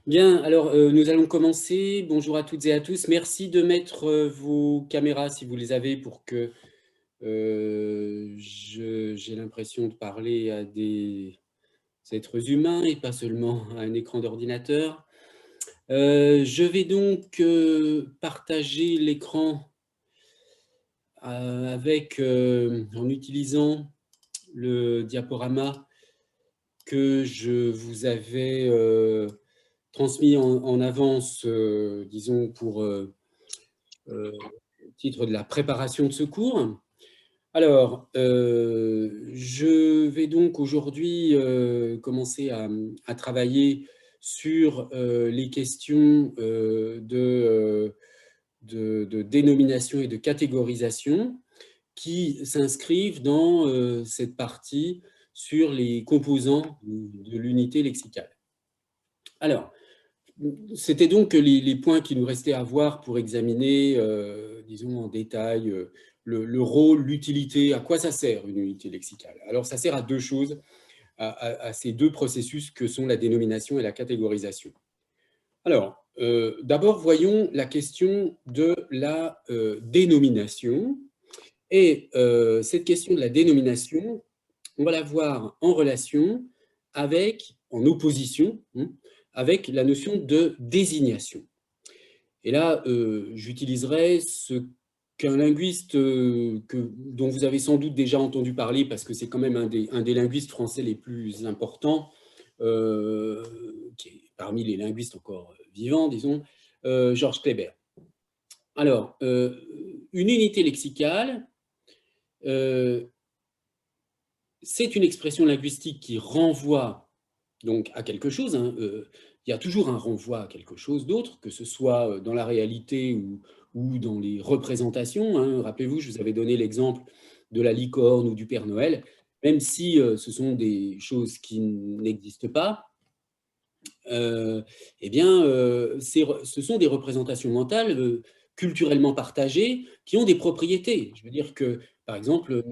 Bien, alors nous allons commencer. Bonjour à toutes et à tous. Merci de mettre vos caméras si vous les avez pour que j'ai l'impression de parler à des êtres humains et pas seulement à un écran d'ordinateur. Je vais donc partager l'écran en utilisant le diaporama que je vous avais transmis en avance, disons, pour titre de la préparation de ce cours. Alors, je vais donc aujourd'hui commencer à travailler sur les questions de dénomination et de catégorisation qui s'inscrivent dans cette partie sur les composants de l'unité lexicale. Alors, c'était donc les points qui nous restaient à voir pour examiner, disons, en détail le rôle, l'utilité, à quoi ça sert une unité lexicale. Alors, ça sert à deux choses, à ces deux processus que sont la dénomination et la catégorisation. Alors, d'abord, voyons la question de la dénomination. Et cette question de la dénomination, on va la voir en relation avec, en opposition, avec la notion de désignation. Et là, j'utiliserai ce qu'un linguiste dont vous avez sans doute déjà entendu parler, parce que c'est quand même un des linguistes français les plus importants, qui est parmi les linguistes encore vivants, disons, Georges Kléber. Alors, une unité lexicale, c'est une expression linguistique qui renvoie donc à quelque chose. Il y a toujours un renvoi à quelque chose d'autre, que ce soit dans la réalité ou dans les représentations. Rappelez-vous, je vous avais donné l'exemple de la licorne ou du Père Noël. Même si ce sont des choses qui n'existent pas, eh bien, ce sont des représentations mentales culturellement partagées qui ont des propriétés. Je veux dire que, par exemple,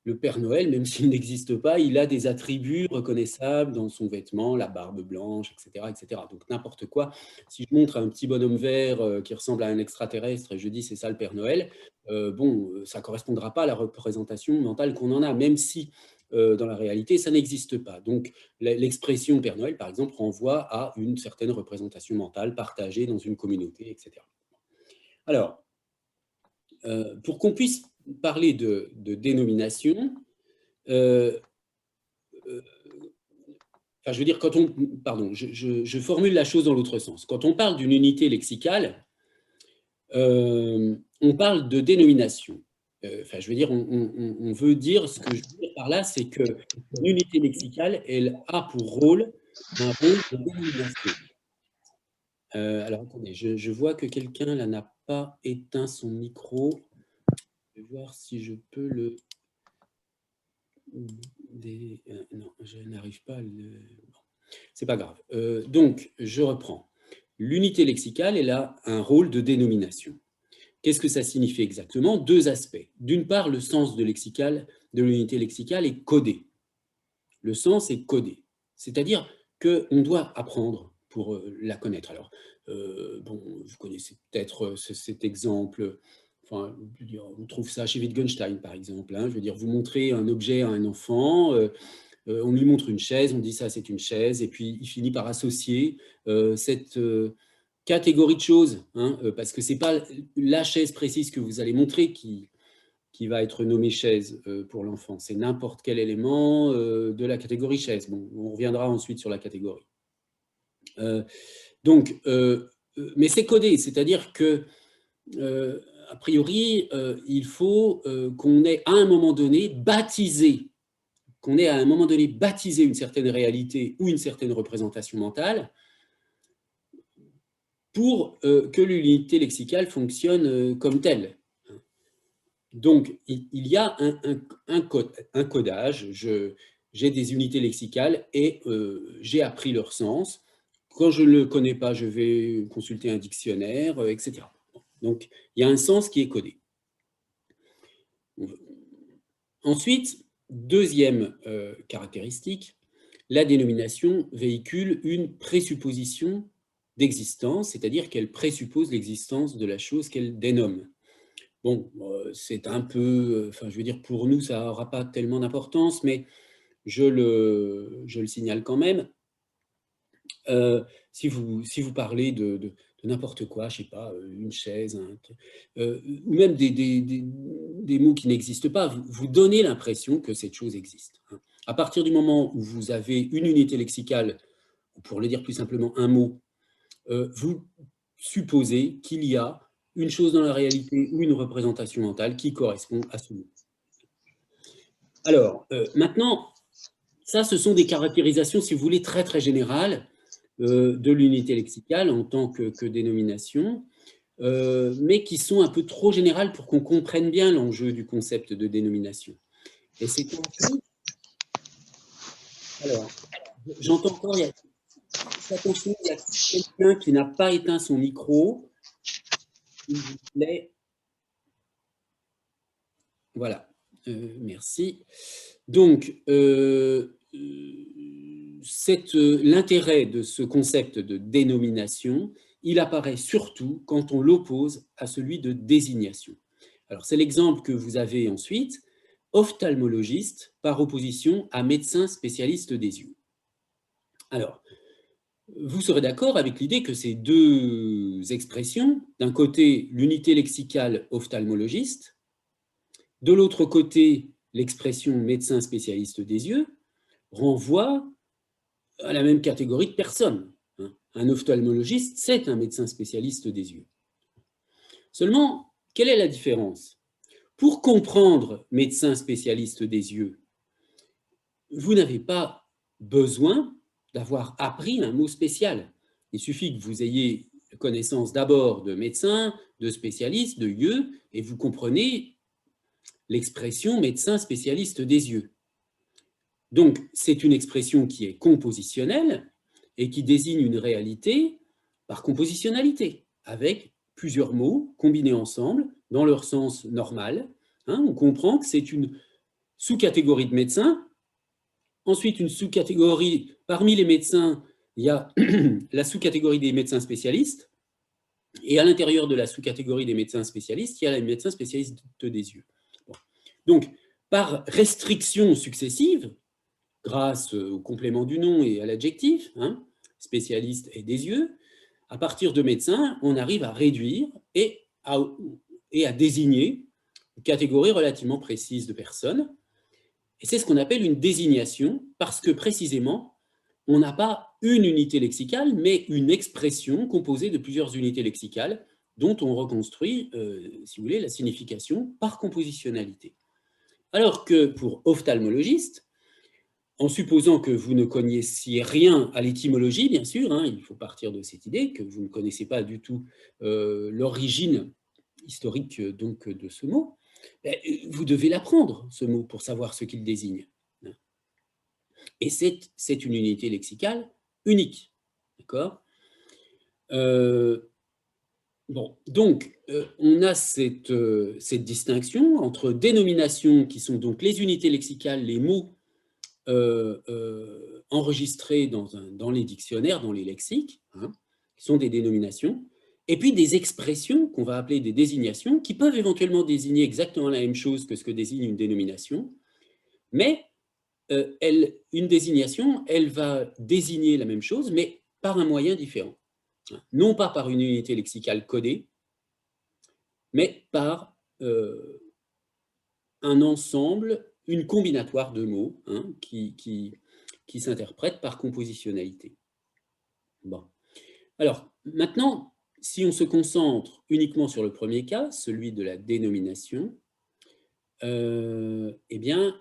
le Père Noël, même s'il n'existe pas, il a des attributs reconnaissables dans son vêtement, la barbe blanche, etc., etc. Donc n'importe quoi. Si je montre un petit bonhomme vert qui ressemble à un extraterrestre et je dis c'est ça le Père Noël, ça ne correspondra pas à la représentation mentale qu'on en a, même si dans la réalité, ça n'existe pas. Donc l'expression Père Noël, par exemple, renvoie à une certaine représentation mentale partagée dans une communauté, etc. Alors, pour qu'on puisse parler de dénomination, euh, euh, enfin, je veux dire, pardon, je formule la chose dans l'autre sens. Quand on parle d'une unité lexicale, on parle de dénomination. Enfin, je veux dire, on veut dire, ce que je veux dire par là, c'est qu'une unité lexicale, elle a pour rôle un rôle de dénomination. Alors, attendez, je vois que quelqu'un là n'a pas éteint son micro. Je vais voir si je peux le... non, je n'arrive pas à le... Bon, c'est pas grave. Donc, je reprends. L'unité lexicale, elle a un rôle de dénomination. Qu'est-ce que ça signifie exactement? Deux aspects. D'une part, le sens de l'unité lexicale est codé. Le sens est codé. C'est-à-dire qu'on doit apprendre pour la connaître. Alors, bon, vous connaissez peut-être cet exemple, enfin, on trouve ça chez Wittgenstein, par exemple. Je veux dire, vous montrez un objet à un enfant, on lui montre une chaise, on dit ça, c'est une chaise, et puis il finit par associer cette catégorie de choses, parce que ce n'est pas la chaise précise que vous allez montrer qui va être nommée chaise pour l'enfant. C'est n'importe quel élément de la catégorie chaise. Bon, on reviendra ensuite sur la catégorie. Mais c'est codé, c'est-à-dire que, a priori, il faut qu'on ait à un moment donné baptisé une certaine réalité ou une certaine représentation mentale pour que l'unité lexicale fonctionne comme telle. Donc, il y a un codage. J'ai des unités lexicales et j'ai appris leur sens. Quand je ne le connais pas, je vais consulter un dictionnaire, etc. Donc, il y a un sens qui est codé. Ensuite, deuxième caractéristique, la dénomination véhicule une présupposition d'existence, c'est-à-dire qu'elle présuppose l'existence de la chose qu'elle dénomme. Bon, c'est un peu, enfin, je veux dire, pour nous, ça n'aura pas tellement d'importance, mais je le signale quand même. Si vous parlez de n'importe quoi, je sais pas, une chaise, ou même des mots qui n'existent pas, vous donnez l'impression que cette chose existe, hein. À partir du moment où vous avez une unité lexicale, ou pour le dire plus simplement un mot, vous supposez qu'il y a une chose dans la réalité ou une représentation mentale qui correspond à ce mot. Alors, maintenant, ça, ce sont des caractérisations, si vous voulez, très très générales de l'unité lexicale en tant que dénomination, mais qui sont un peu trop générales pour qu'on comprenne bien l'enjeu du concept de dénomination. Et c'est ensuite... Alors, j'entends encore, attention, il y a quelqu'un qui n'a pas éteint son micro, s'il vous plaît. Voilà, merci. Donc, l'intérêt de ce concept de dénomination, il apparaît surtout quand on l'oppose à celui de désignation. Alors, c'est l'exemple que vous avez ensuite, ophtalmologiste par opposition à médecin spécialiste des yeux. Alors, vous serez d'accord avec l'idée que ces deux expressions, d'un côté l'unité lexicale ophtalmologiste, de l'autre côté l'expression médecin spécialiste des yeux, renvoient à la même catégorie de personnes. Un ophtalmologiste, c'est un médecin spécialiste des yeux. Seulement, quelle est la différence? Pour comprendre médecin spécialiste des yeux, vous n'avez pas besoin d'avoir appris un mot spécial. Il suffit que vous ayez connaissance d'abord de médecin, de spécialiste, de yeux, et vous comprenez l'expression médecin spécialiste des yeux. Donc, c'est une expression qui est compositionnelle et qui désigne une réalité par compositionnalité, avec plusieurs mots combinés ensemble dans leur sens normal. On comprend que c'est une sous-catégorie de médecins. Ensuite, une sous-catégorie, parmi les médecins, il y a la sous-catégorie des médecins spécialistes, et à l'intérieur de la sous-catégorie des médecins spécialistes, il y a les médecins spécialistes des yeux. Bon. Donc, par restriction successive, grâce au complément du nom et à l'adjectif, spécialiste et des yeux, à partir de médecin, on arrive à réduire et à désigner une catégorie relativement précise de personnes. Et c'est ce qu'on appelle une désignation, parce que précisément, on n'a pas une unité lexicale, mais une expression composée de plusieurs unités lexicales dont on reconstruit, si vous voulez, la signification par compositionnalité. Alors que pour ophtalmologiste, en supposant que vous ne connaissiez rien à l'étymologie, bien sûr, il faut partir de cette idée que vous ne connaissez pas du tout l'origine historique donc, de ce mot, vous devez l'apprendre, ce mot, pour savoir ce qu'il désigne. Et c'est une unité lexicale unique. D'accord ? Bon, donc, on a cette distinction entre dénominations, qui sont donc les unités lexicales, les mots enregistrés dans les dictionnaires, dans les lexiques, qui sont des dénominations, et puis des expressions qu'on va appeler des désignations, qui peuvent éventuellement désigner exactement la même chose que ce que désigne une dénomination, mais une désignation, elle va désigner la même chose, mais par un moyen différent. Non pas par une unité lexicale codée, mais par un ensemble, une combinatoire de mots qui s'interprètent par compositionnalité. Bon. Alors, maintenant, si on se concentre uniquement sur le premier cas, celui de la dénomination, eh bien,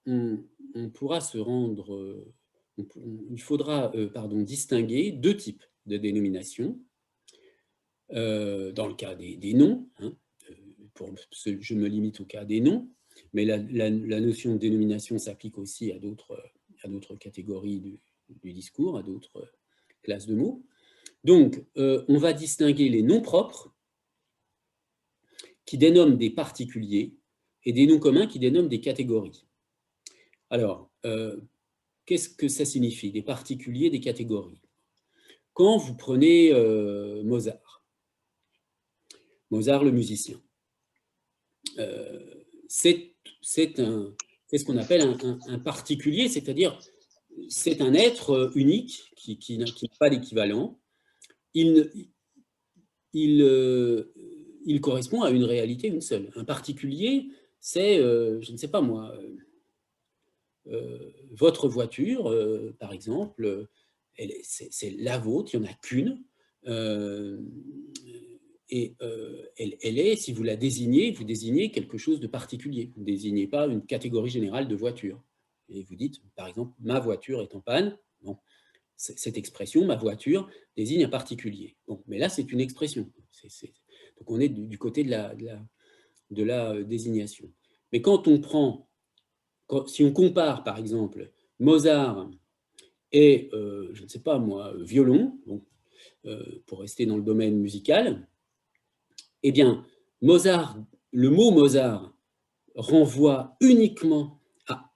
on pourra se rendre... il faudra distinguer deux types de dénominations. Dans le cas des noms, je me limite au cas des noms, mais la notion de dénomination s'applique aussi à d'autres catégories du discours, à d'autres classes de mots. Donc, on va distinguer les noms propres, qui dénomment des particuliers, et des noms communs qui dénomment des catégories. Alors, qu'est-ce que ça signifie, des particuliers, des catégories? quand vous prenez Mozart, le musicien. C'est ce qu'on appelle un particulier, c'est-à-dire c'est un être unique qui n'a pas d'équivalent. Il correspond à une réalité, une seule. Un particulier, c'est, je ne sais pas moi, votre voiture, par exemple, c'est la vôtre, il n'y en a qu'une. Et elle est, si vous la désignez, vous désignez quelque chose de particulier. Vous ne désignez pas une catégorie générale de voiture. Et vous dites, par exemple, ma voiture est en panne. Non. Cette expression, ma voiture, désigne un particulier. Bon, mais là, c'est une expression. Donc, on est du côté de la désignation. Mais quand on prend, si on compare, par exemple, Mozart et, je ne sais pas moi, violon, bon, pour rester dans le domaine musical, eh bien, Mozart, le mot Mozart renvoie uniquement à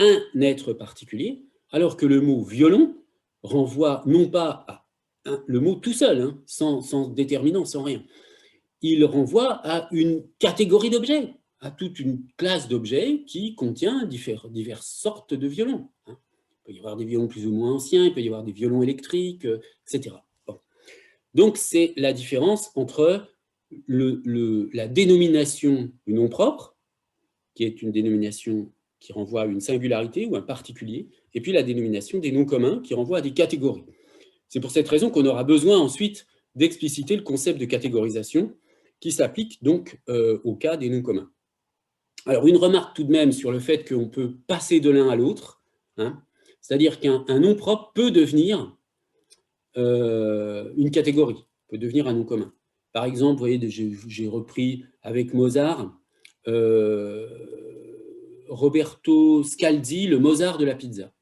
un être particulier, alors que le mot violon renvoie non pas à le mot tout seul, hein, sans déterminant, sans rien. Il renvoie à une catégorie d'objets, à toute une classe d'objets qui contient diverses sortes de violons. Hein. Il peut y avoir des violons plus ou moins anciens, il peut y avoir des violons électriques, etc. Bon. Donc, c'est la différence entre la dénomination du nom propre, qui est une dénomination qui renvoie à une singularité ou un particulier, et puis la dénomination des noms communs qui renvoie à des catégories. C'est pour cette raison qu'on aura besoin ensuite d'expliciter le concept de catégorisation qui s'applique donc au cas des noms communs. Alors, une remarque tout de même sur le fait qu'on peut passer de l'un à l'autre, hein, c'est-à-dire qu'un nom propre peut devenir une catégorie, peut devenir un nom commun. Par exemple, vous voyez, j'ai repris avec Mozart Roberto Scalzi, le Mozart de la pizza.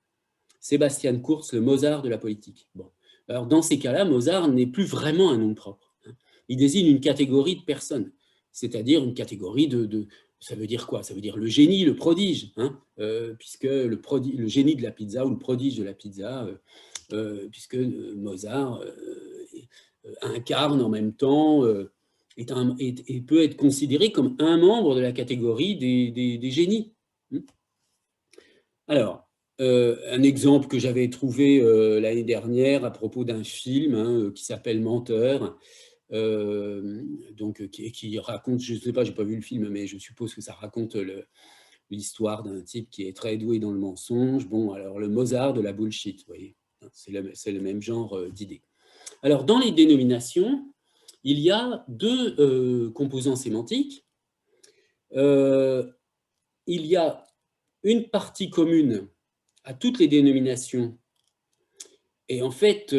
Sébastien Kurz, le Mozart de la politique. Bon. Alors, dans ces cas-là, Mozart n'est plus vraiment un nom propre. Hein. Il désigne une catégorie de personnes, c'est-à-dire une catégorie ça veut dire quoi? Ça veut dire le génie, le prodige, hein, puisque le génie de la pizza ou le prodige de la pizza, puisque Mozart incarne en même temps, et peut être considéré comme un membre de la catégorie des génies. Alors, un exemple que j'avais trouvé l'année dernière à propos d'un film hein, qui s'appelle Menteur, donc, qui raconte, je ne sais pas, je n'ai pas vu le film, mais je suppose que ça raconte l'histoire d'un type qui est très doué dans le mensonge. Bon, alors le Mozart de la bullshit, vous voyez, c'est le même genre d'idée. Alors, dans les dénominations, il y a deux composants sémantiques. Il y a une partie commune à toutes les dénominations. Et en fait,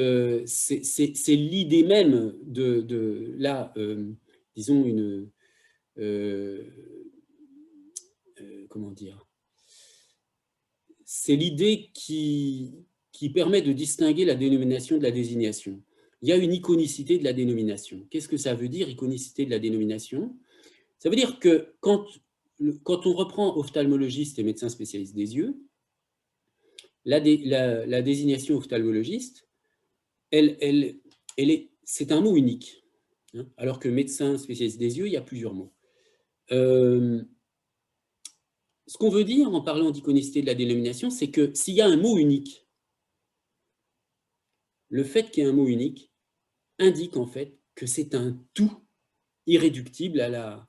c'est l'idée même de là, disons, comment dire, c'est l'idée qui permet de distinguer la dénomination de la désignation. Il y a une iconicité de la dénomination. Qu'est-ce que ça veut dire, iconicité de la dénomination? Ça veut dire que quand on reprend ophtalmologiste et médecin spécialiste des yeux, la désignation ophtalmologiste, c'est un mot unique, hein, alors que médecin spécialiste des yeux, il y a plusieurs mots. Ce qu'on veut dire en parlant d'iconicité de la dénomination, c'est que s'il y a un mot unique, le fait qu'il y ait un mot unique indique en fait que c'est un tout irréductible à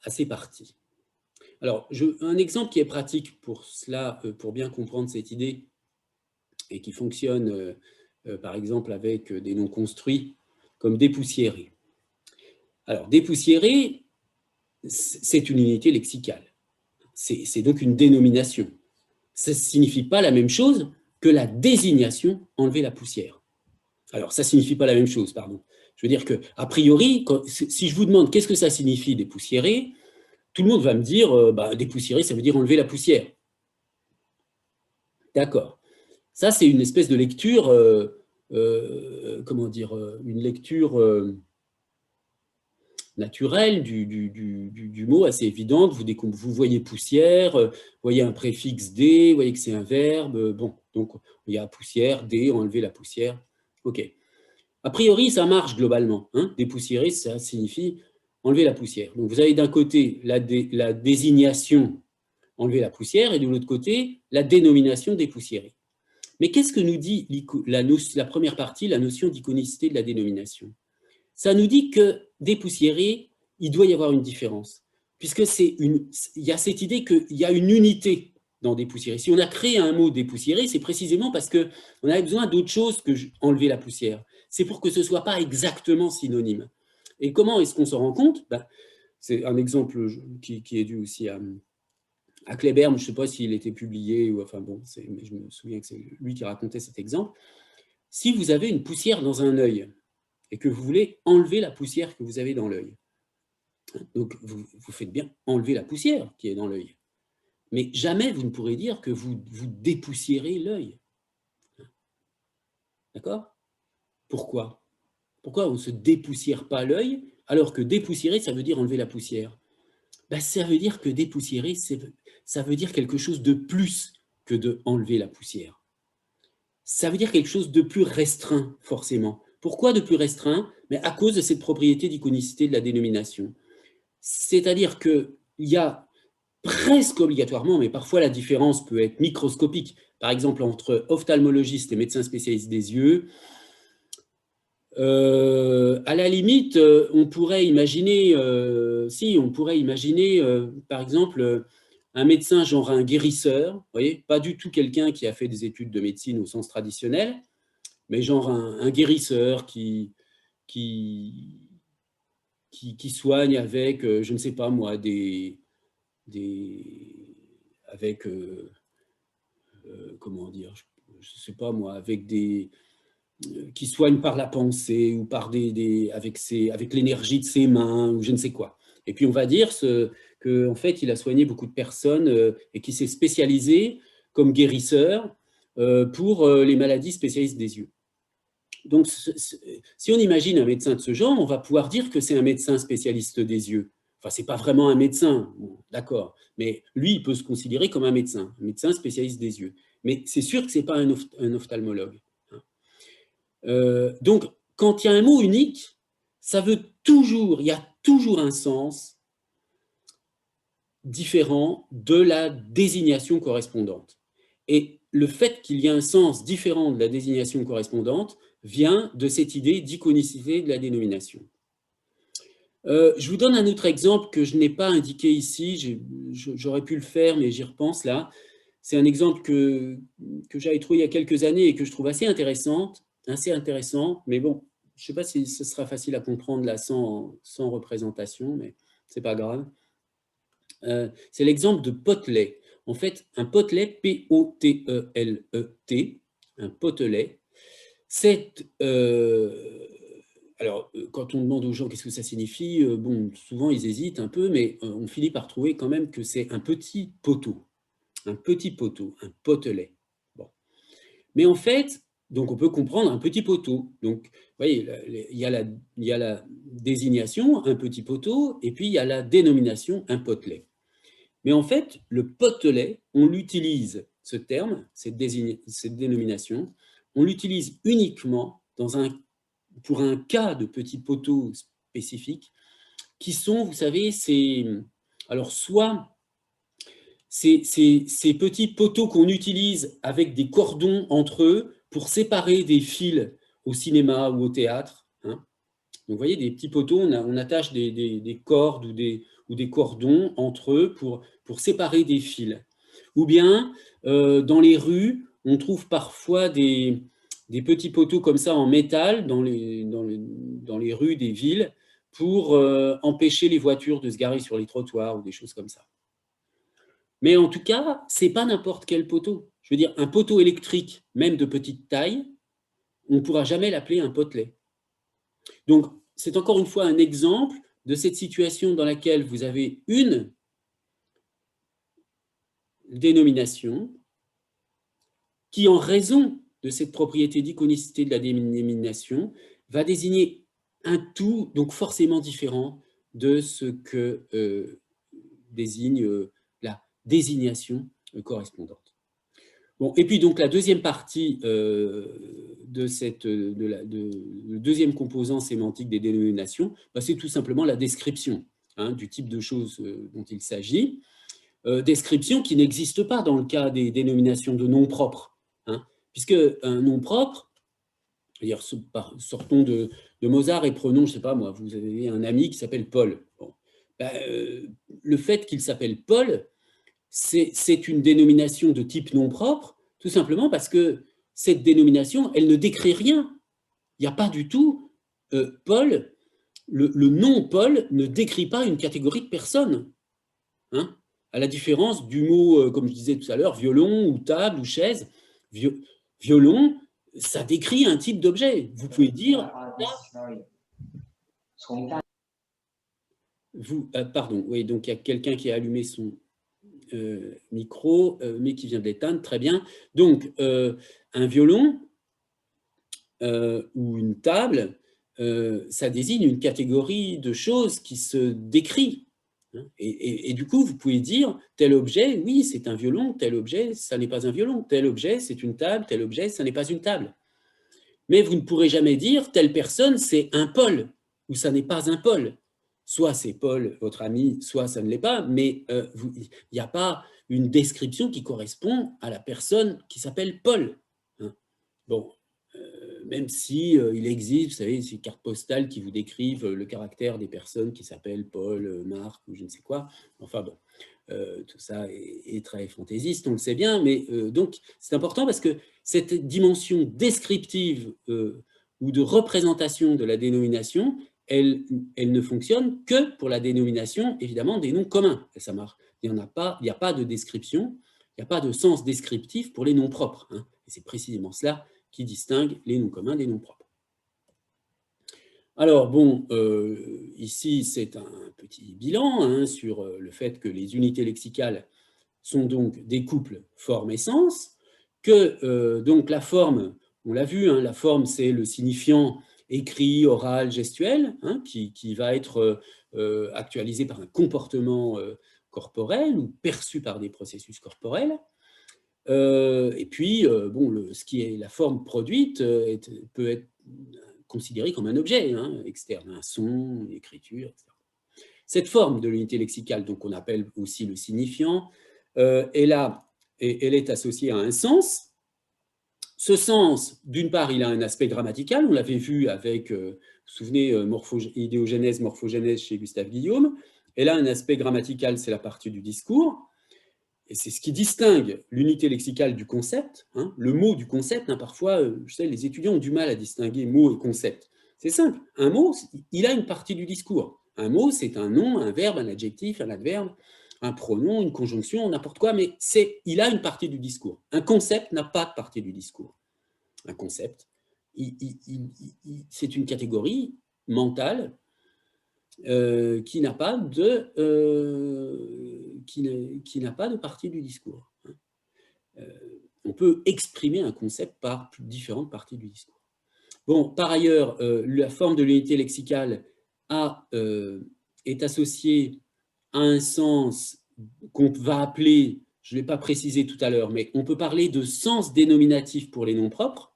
ses parties. Alors, un exemple qui est pratique pour cela, pour bien comprendre cette idée, et qui fonctionne par exemple avec des noms construits, comme dépoussiérer. Alors, dépoussiérer, c'est une unité lexicale. C'est donc une dénomination. Ça ne signifie pas la même chose que la désignation enlever la poussière. Alors, ça ne signifie pas la même chose, pardon. Je veux dire que, a priori, si je vous demande qu'est-ce que ça signifie dépoussiérer, tout le monde va me dire dépoussiérer, ça veut dire enlever la poussière. D'accord. Ça, c'est une espèce de lecture, comment dire, une lecture naturelle du mot, assez évidente. Vous voyez poussière, vous voyez un préfixe D, vous voyez que c'est un verbe. Bon, donc il y a poussière, D, enlever la poussière, OK. A priori, ça marche globalement, hein. Dépoussiérer, ça signifie enlever la poussière. Donc vous avez d'un côté la désignation, enlever la poussière, et de l'autre côté, la dénomination dépoussiérer. Mais qu'est-ce que nous dit la première partie, la notion d'iconicité de la dénomination? Ça nous dit que dépoussiérer, il doit y avoir une différence, puisque il y a cette idée qu'il y a une unité dans dépoussiérer. Si on a créé un mot dépoussiérer, c'est précisément parce qu'on avait besoin d'autre chose que enlever la poussière. C'est pour que ce ne soit pas exactement synonyme. Et comment est-ce qu'on s'en rend compte? C'est un exemple qui est dû aussi à Kléber, je ne sais pas s'il était publié, ou enfin bon, mais je me souviens que c'est lui qui racontait cet exemple. Si vous avez une poussière dans un œil, et que vous voulez enlever la poussière que vous avez dans l'œil, donc vous faites bien enlever la poussière qui est dans l'œil. Mais jamais vous ne pourrez dire que vous dépoussiérez l'œil. D'accord? Pourquoi? Pourquoi on ne se dépoussière pas l'œil, alors que dépoussiérer, ça veut dire enlever la poussière? Ça veut dire que dépoussiérer, ça veut dire quelque chose de plus que de enlever la poussière. Ça veut dire quelque chose de plus restreint, forcément. Pourquoi de plus restreint? Mais à cause de cette propriété d'iconicité de la dénomination. C'est-à-dire qu'il y a presque obligatoirement, mais parfois la différence peut être microscopique, par exemple entre ophtalmologistes et médecins spécialistes des yeux, à la limite, on pourrait imaginer, par exemple, un médecin genre un guérisseur, vous voyez, pas du tout quelqu'un qui a fait des études de médecine au sens traditionnel, mais genre un guérisseur qui soigne avec, je ne sais pas moi, avec, comment dire, je ne sais pas moi, avec qui soigne par la pensée ou avec l'énergie de ses mains ou je ne sais quoi. Et puis on va dire qu'en fait, il a soigné beaucoup de personnes et qui s'est spécialisé comme guérisseur pour les maladies spécialistes des yeux. Donc, si on imagine un médecin de ce genre, on va pouvoir dire que c'est un médecin spécialiste des yeux. Enfin, ce n'est pas vraiment un médecin, bon, d'accord, mais lui, il peut se considérer comme un médecin spécialiste des yeux. Mais c'est sûr que ce n'est pas un ophtalmologue. Donc, quand il y a un mot unique, il y a toujours un sens différent de la désignation correspondante. Et le fait qu'il y ait un sens différent de la désignation correspondante vient de cette idée d'iconicité de la dénomination. Je vous donne un autre exemple que je n'ai pas indiqué ici, j'aurais pu le faire, mais j'y repense là. C'est un exemple que j'avais trouvé il y a quelques années et que je trouve assez intéressant, mais bon, je ne sais pas si ce sera facile à comprendre là sans représentation, mais ce n'est pas grave. C'est l'exemple de potelet. En fait, un potelet, P-O-T-E-L-E-T, un potelet, c'est... alors, quand on demande aux gens qu'est-ce que ça signifie, bon, souvent ils hésitent un peu, mais on finit par trouver quand même que c'est un petit poteau, un potelet. Bon. Mais en fait, donc on peut comprendre un petit poteau. Donc, vous voyez, il y a la désignation, un petit poteau, et puis il y a la dénomination, un potelet. Mais en fait, le potelet, on l'utilise, ce terme, cette dénomination, on l'utilise uniquement pour un cas de petits poteaux spécifiques qui sont, vous savez, alors soit ces petits poteaux qu'on utilise avec des cordons entre eux pour séparer des fils au cinéma ou au théâtre. Hein. Donc, vous voyez, des petits poteaux, on attache des cordes ou des cordons entre eux pour séparer des fils. Ou bien, dans les rues, on trouve parfois des petits poteaux comme ça en métal dans les rues des villes pour empêcher les voitures de se garer sur les trottoirs ou des choses comme ça. Mais en tout cas, ce n'est pas n'importe quel poteau. Je veux dire, un poteau électrique, même de petite taille, on ne pourra jamais l'appeler un potelet. Donc, c'est encore une fois un exemple de cette situation dans laquelle vous avez une dénomination qui, en raison de cette propriété d'iconicité de la dénomination, va désigner un tout, donc forcément différent de ce que désigne la désignation correspondante. Bon, et puis donc la deuxième partie le deuxième composant sémantique des dénominations, bah, c'est tout simplement la description du type de choses dont il s'agit. Description qui n'existe pas dans le cas des dénominations de noms propres, puisque un nom propre, sortons de Mozart et prenons, je ne sais pas moi, vous avez un ami qui s'appelle Paul. Bon. Le fait qu'il s'appelle Paul, c'est une dénomination de type nom propre, tout simplement parce que cette dénomination, elle ne décrit rien. Il n'y a pas du tout Paul, le nom Paul ne décrit pas une catégorie de personnes. À la différence du mot, comme je disais tout à l'heure, violon ou table ou chaise. Violon, ça décrit un type d'objet. Vous pouvez dire... pardon, oui, donc il y a quelqu'un qui a allumé son micro, mais qui vient de l'éteindre, très bien. Donc, un violon ou une table, ça désigne une catégorie de choses qui se décrit. Et du coup, vous pouvez dire, tel objet, oui, c'est un violon, tel objet, ça n'est pas un violon, tel objet, c'est une table, tel objet, ça n'est pas une table. Mais vous ne pourrez jamais dire, telle personne, c'est un Paul, ou ça n'est pas un Paul. Soit c'est Paul, votre ami, soit ça ne l'est pas, mais il n'y a pas une description qui correspond à la personne qui s'appelle Paul. Bon, même si il existe, vous savez, ces cartes postales qui vous décrivent le caractère des personnes qui s'appellent Paul, Marc ou je ne sais quoi. Enfin bon, tout ça est très fantaisiste, on le sait bien, mais donc c'est important parce que cette dimension descriptive ou de représentation de la dénomination, elle ne fonctionne que pour la dénomination, évidemment, des noms communs. Ça marche. Il n'y a pas de description, il n'y a pas de sens descriptif pour les noms propres. Et c'est précisément cela qui distingue les noms communs des noms propres. Alors, bon, ici, c'est un petit bilan sur le fait que les unités lexicales sont donc des couples forme-essence, que donc la forme, on l'a vu, la forme, c'est le signifiant écrit, oral, gestuel, qui va être actualisé par un comportement corporel ou perçu par des processus corporels. Et puis, bon, ce qui est la forme produite peut être considéré comme un objet externe, un son, une écriture, etc. Cette forme de l'unité lexicale, donc on appelle aussi le signifiant, elle est associée à un sens. Ce sens, d'une part, il a un aspect grammatical, on l'avait vu avec, vous vous souvenez, idéogénèse, morphogénèse chez Gustave Guillaume. Elle a un aspect grammatical, c'est la partie du discours. Et c'est ce qui distingue l'unité lexicale du concept, le mot du concept. Parfois, je sais, les étudiants ont du mal à distinguer mot et concept. C'est simple, un mot, il a une partie du discours. Un mot, c'est un nom, un verbe, un adjectif, un adverbe, un pronom, une conjonction, n'importe quoi, mais il a une partie du discours. Un concept n'a pas de partie du discours. Un concept, c'est une catégorie mentale qui n'a pas de partie du discours. On peut exprimer un concept par différentes parties du discours. Bon, par ailleurs, la forme de l'unité lexicale est associée à un sens qu'on va appeler, je ne l'ai pas précisé tout à l'heure, mais on peut parler de sens dénominatif pour les noms propres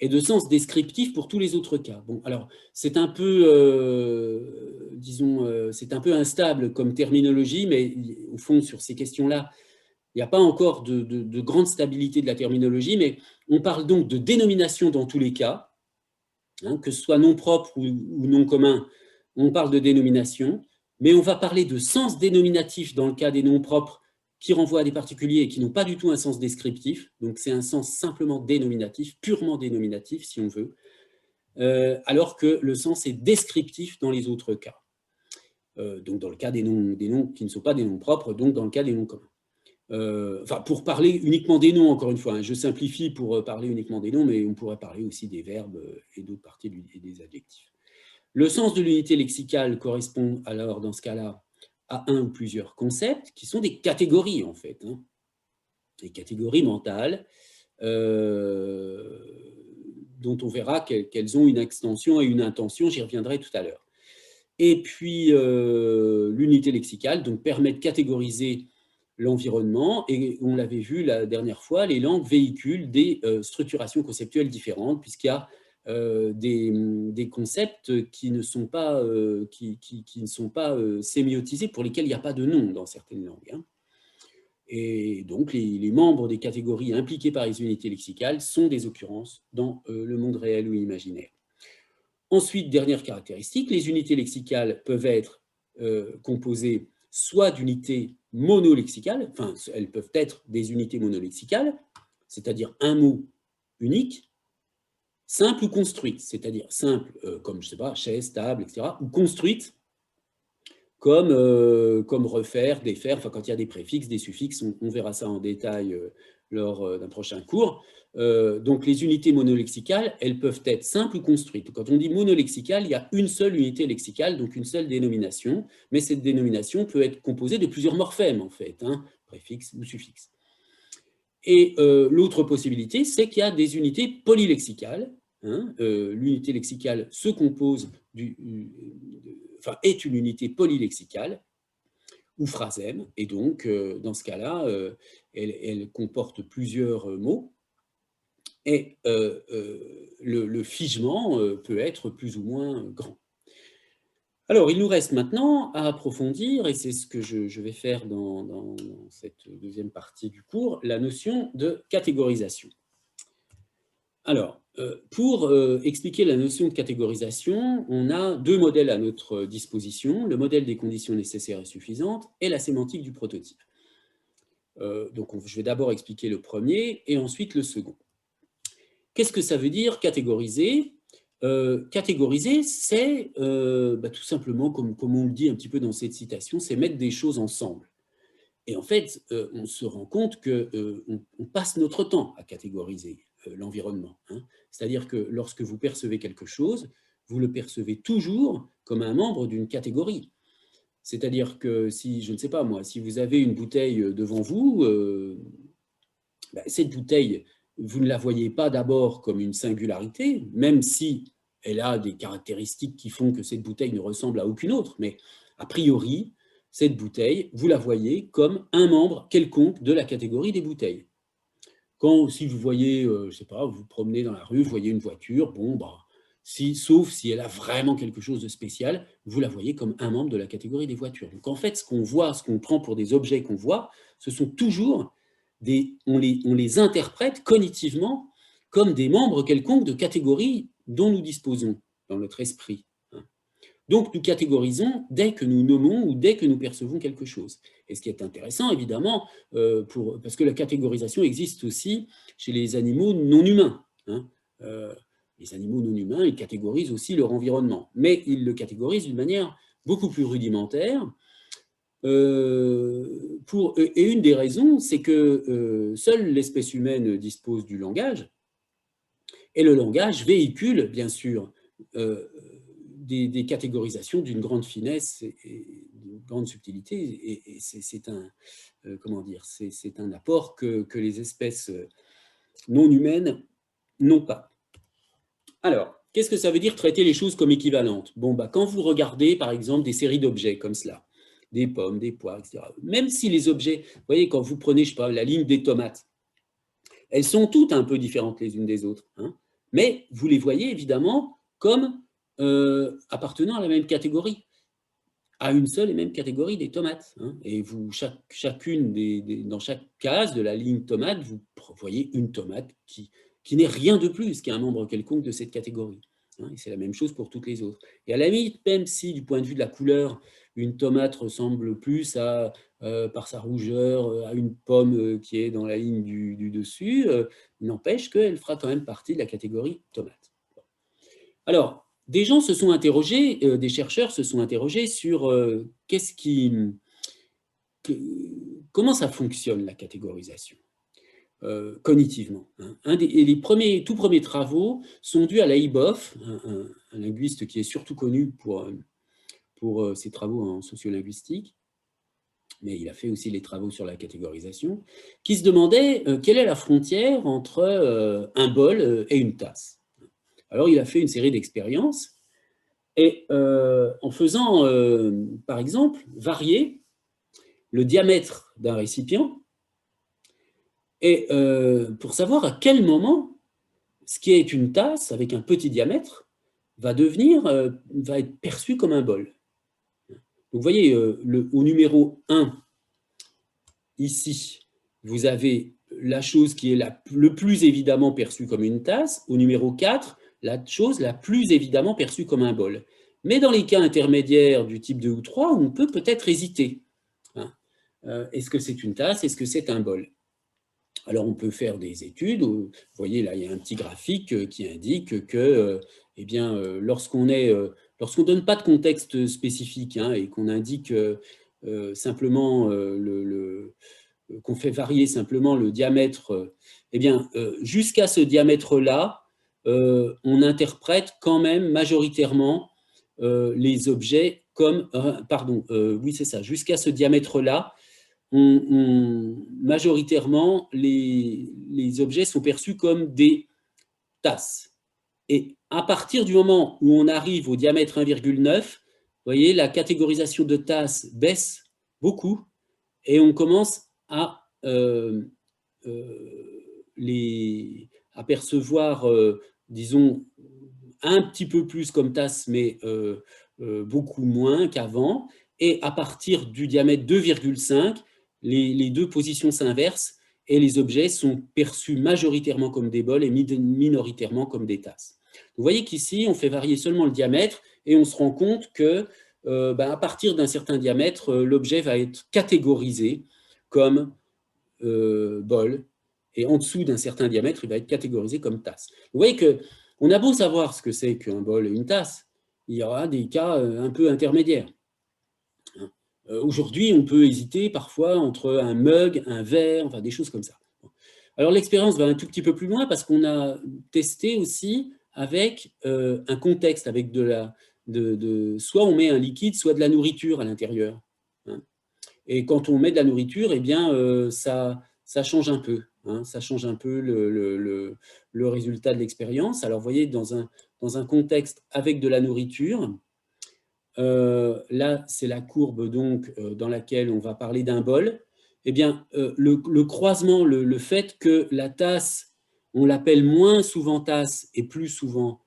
et de sens descriptif pour tous les autres cas. Bon, alors, c'est un peu, disons, c'est un peu instable comme terminologie, mais au fond, sur ces questions-là, il n'y a pas encore de grande stabilité de la terminologie, mais on parle donc de dénomination dans tous les cas, que ce soit nom propre ou nom commun, on parle de dénomination, mais on va parler de sens dénominatif dans le cas des noms propres qui renvoient à des particuliers et qui n'ont pas du tout un sens descriptif, donc c'est un sens simplement dénominatif, purement dénominatif si on veut, alors que le sens est descriptif dans les autres cas. Donc dans le cas des noms qui ne sont pas des noms propres, donc dans le cas des noms communs. Enfin, pour parler uniquement des noms, encore une fois, je simplifie pour parler uniquement des noms, mais on pourrait parler aussi des verbes et d'autres parties et des adjectifs. Le sens de l'unité lexicale correspond alors, dans ce cas-là, à un ou plusieurs concepts, qui sont des catégories, en fait, des catégories mentales, dont on verra qu'elles ont une extension et une intention, j'y reviendrai tout à l'heure. Et puis, l'unité lexicale donc, permet de catégoriser l'environnement, et on l'avait vu la dernière fois, les langues véhiculent des structurations conceptuelles différentes, puisqu'il y a des concepts qui ne sont pas, sémiotisés, pour lesquels il n'y a pas de nom dans certaines langues, hein. Et donc, les membres des catégories impliquées par les unités lexicales sont des occurrences dans le monde réel ou imaginaire. Ensuite, dernière caractéristique, les unités lexicales peuvent être composées soit d'unités monolexicales, enfin, elles peuvent être des unités monolexicales, c'est-à-dire un mot unique, simple ou construite, c'est-à-dire simple comme, je ne sais pas, chaise, table, etc., ou construite comme refaire, défaire, enfin, quand il y a des préfixes, des suffixes, on verra ça en détail lors d'un prochain cours. Donc, les unités monolexicales, elles peuvent être simples ou construites. Quand on dit monolexicale, il y a une seule unité lexicale, donc une seule dénomination, mais cette dénomination peut être composée de plusieurs morphèmes, en fait, hein, préfixes ou suffixes. Et l'autre possibilité, c'est qu'il y a des unités polylexicales. Hein, l'unité lexicale se compose est une unité polylexicale ou phrasème, et donc dans ce cas-là, elle comporte plusieurs mots, et le figement peut être plus ou moins grand. Alors, il nous reste maintenant à approfondir, et c'est ce que je vais faire dans cette deuxième partie du cours, la notion de catégorisation. Alors, pour expliquer la notion de catégorisation, on a deux modèles à notre disposition, le modèle des conditions nécessaires et suffisantes et la sémantique du prototype. Donc, je vais d'abord expliquer le premier et ensuite le second. Qu'est-ce que ça veut dire catégoriser ? Catégoriser, c'est tout simplement, comme on le dit un petit peu dans cette citation, c'est mettre des choses ensemble. Et en fait, on se rend compte qu'on passe notre temps à catégoriser l'environnement, hein. C'est-à-dire que lorsque vous percevez quelque chose, vous le percevez toujours comme un membre d'une catégorie. C'est-à-dire que si, je ne sais pas moi, si vous avez une bouteille devant vous, cette bouteille, vous ne la voyez pas d'abord comme une singularité, même si elle a des caractéristiques qui font que cette bouteille ne ressemble à aucune autre, mais a priori, cette bouteille, vous la voyez comme un membre quelconque de la catégorie des bouteilles. Si vous voyez, je ne sais pas, vous vous promenez dans la rue, vous voyez une voiture, sauf si elle a vraiment quelque chose de spécial, vous la voyez comme un membre de la catégorie des voitures. Donc en fait, ce qu'on voit, ce qu'on prend pour des objets qu'on voit, ce sont toujours on les interprète cognitivement comme des membres quelconques de catégories dont nous disposons dans notre esprit. Donc, nous catégorisons dès que nous nommons ou dès que nous percevons quelque chose. Et ce qui est intéressant, évidemment, parce que la catégorisation existe aussi chez les animaux non humains, hein. Les animaux non humains, ils catégorisent aussi leur environnement, mais ils le catégorisent d'une manière beaucoup plus rudimentaire. Et une des raisons, c'est que seule l'espèce humaine dispose du langage, et le langage véhicule, bien sûr, des catégorisations d'une grande finesse et d'une grande subtilité, et c'est un, c'est un apport que les espèces non humaines n'ont pas. Alors, qu'est-ce que ça veut dire traiter les choses comme équivalentes ? Quand vous regardez, par exemple, des séries d'objets comme cela, des pommes, des poires, etc., même si les objets, vous voyez, quand vous prenez, je sais pas, la ligne des tomates, elles sont toutes un peu différentes les unes des autres, hein, mais vous les voyez évidemment comme appartenant à la même catégorie, à une seule et même catégorie des tomates, hein. Et vous, chacune dans chaque case de la ligne tomate, vous voyez une tomate qui n'est rien de plus qu'un membre quelconque de cette catégorie, hein. Et c'est la même chose pour toutes les autres. Et à la limite, même si du point de vue de la couleur, une tomate ressemble plus par sa rougeur à une pomme qui est dans la ligne du dessus, n'empêche qu'elle fera quand même partie de la catégorie tomate. Alors, des gens se sont interrogés, des chercheurs se sont interrogés sur comment ça fonctionne la catégorisation cognitivement, hein. Les tout premiers travaux sont dus à Laïboff, un linguiste qui est surtout connu pour ses travaux en sociolinguistique, mais il a fait aussi les travaux sur la catégorisation, qui se demandait quelle est la frontière entre un bol et une tasse. Alors, il a fait une série d'expériences, et en faisant, par exemple, varier le diamètre d'un récipient, et pour savoir à quel moment ce qui est une tasse avec un petit diamètre va être perçu comme un bol. Donc, vous voyez, au numéro 1, ici, vous avez la chose qui est le plus évidemment perçue comme une tasse. Au numéro 4, la chose la plus évidemment perçue comme un bol. Mais dans les cas intermédiaires du type 2 ou 3, on peut peut-être hésiter. Hein. Est-ce que c'est une tasse? Est-ce que c'est un bol? Alors, on peut faire des études. Vous voyez, là, il y a un petit graphique qui indique que, eh bien, lorsqu'on ne donne pas de contexte spécifique, hein, et qu'on indique simplement qu'on fait varier simplement le diamètre, eh bien, jusqu'à ce diamètre-là, on interprète quand même majoritairement les objets comme, pardon, oui, c'est ça, jusqu'à ce diamètre-là, majoritairement, les objets sont perçus comme des tasses. Et à partir du moment où on arrive au diamètre 1,9, vous voyez, la catégorisation de tasses baisse beaucoup et on commence à percevoir, disons, un petit peu plus comme tasse, mais beaucoup moins qu'avant. Et à partir du diamètre 2,5, les deux positions s'inversent et les objets sont perçus majoritairement comme des bols et minoritairement comme des tasses. Vous voyez qu'ici, on fait varier seulement le diamètre et on se rend compte que à partir d'un certain diamètre, l'objet va être catégorisé comme bol, et en dessous d'un certain diamètre, il va être catégorisé comme tasse. Vous voyez qu'on a beau savoir ce que c'est qu'un bol et une tasse, il y aura des cas un peu intermédiaires. Aujourd'hui, on peut hésiter parfois entre un mug, un verre, enfin des choses comme ça. Alors l'expérience va un tout petit peu plus loin parce qu'on a testé aussi avec un contexte, avec soit on met un liquide, soit de la nourriture à l'intérieur. Hein. Et quand on met de la nourriture, eh bien, ça change un peu. Hein, ça change un peu le résultat de l'expérience. Alors, vous voyez, dans un contexte avec de la nourriture, là, c'est la courbe donc, dans laquelle on va parler d'un bol. Eh bien, le croisement, le fait que la tasse, on l'appelle moins souvent tasse et plus souvent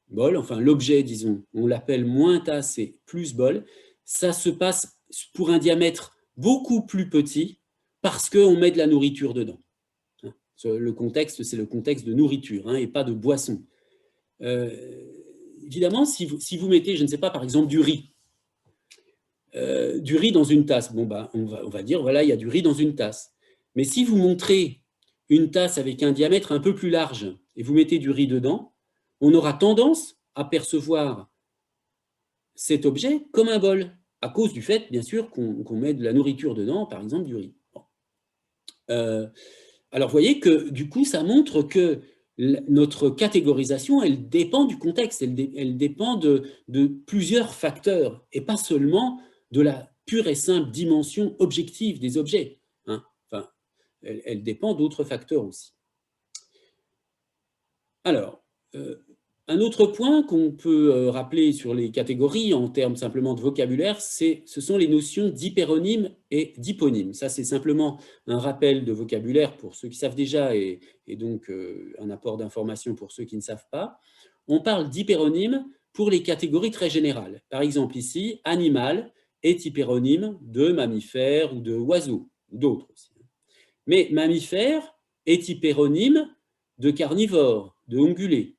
bol, enfin l'objet, disons, on l'appelle moins tasse et plus bol, ça se passe pour un diamètre beaucoup plus petit parce qu'on met de la nourriture dedans. Le contexte, c'est le contexte de nourriture, hein, et pas de boisson. Évidemment, si vous mettez, je ne sais pas, par exemple, du riz dans une tasse, bon, on va dire, voilà, il y a du riz dans une tasse. Mais si vous montrez une tasse avec un diamètre un peu plus large et vous mettez du riz dedans, on aura tendance à percevoir cet objet comme un bol, à cause du fait, bien sûr, qu'on met de la nourriture dedans, par exemple du riz. Bon. Alors, vous voyez que, du coup, ça montre que notre catégorisation, elle dépend du contexte, elle dépend de plusieurs facteurs, et pas seulement de la pure et simple dimension objective des objets. Hein. Enfin, elle dépend d'autres facteurs aussi. Alors, un autre point qu'on peut rappeler sur les catégories en termes simplement de vocabulaire, ce sont les notions d'hyperonyme et d'hyponyme. Ça, c'est simplement un rappel de vocabulaire pour ceux qui savent déjà et donc un apport d'information pour ceux qui ne savent pas. On parle d'hyperonyme pour les catégories très générales. Par exemple, ici, animal est hyperonyme de mammifère ou de oiseau, ou d'autres aussi. Mais mammifère est hyperonyme de carnivore, de ongulé.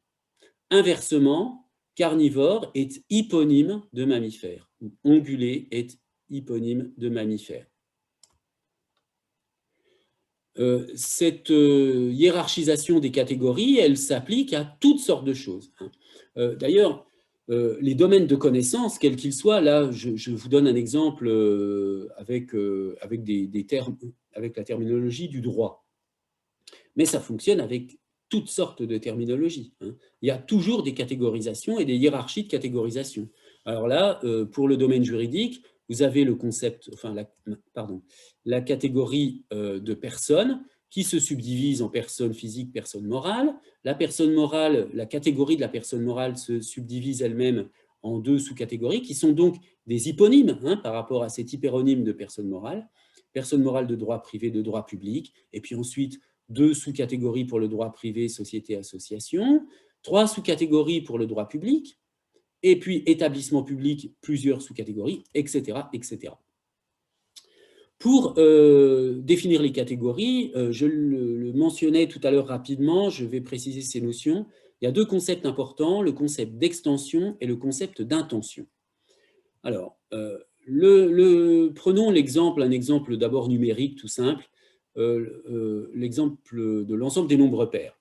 Inversement, carnivore est hyponyme de mammifère. Ongulé est hyponyme de mammifère. Cette hiérarchisation des catégories, elle s'applique à toutes sortes de choses. D'ailleurs, les domaines de connaissances, quels qu'ils soient, là, je vous donne un exemple avec des termes, avec la terminologie du droit. Mais ça fonctionne avec toutes sortes de terminologies. Hein. Il y a toujours des catégorisations et des hiérarchies de catégorisation. Alors là, pour le domaine juridique, vous avez le concept, enfin, la catégorie de personnes qui se subdivise en personne physique, personne morale. La personne morale, la catégorie de la personne morale se subdivise elle-même en 2 sous-catégories, qui sont donc des hyponymes par rapport à cet hyperonyme de personne morale de droit privé, de droit public, et puis ensuite 2 sous-catégories pour le droit privé, société, association, 3 sous-catégories pour le droit public, et puis établissement public, plusieurs sous-catégories, etc., etc. Pour définir les catégories, je le mentionnais tout à l'heure rapidement, je vais préciser ces notions. Il y a 2 concepts importants, le concept d'extension et le concept d'intention. Alors, prenons un exemple d'abord numérique tout simple, l'exemple de l'ensemble des nombres pairs.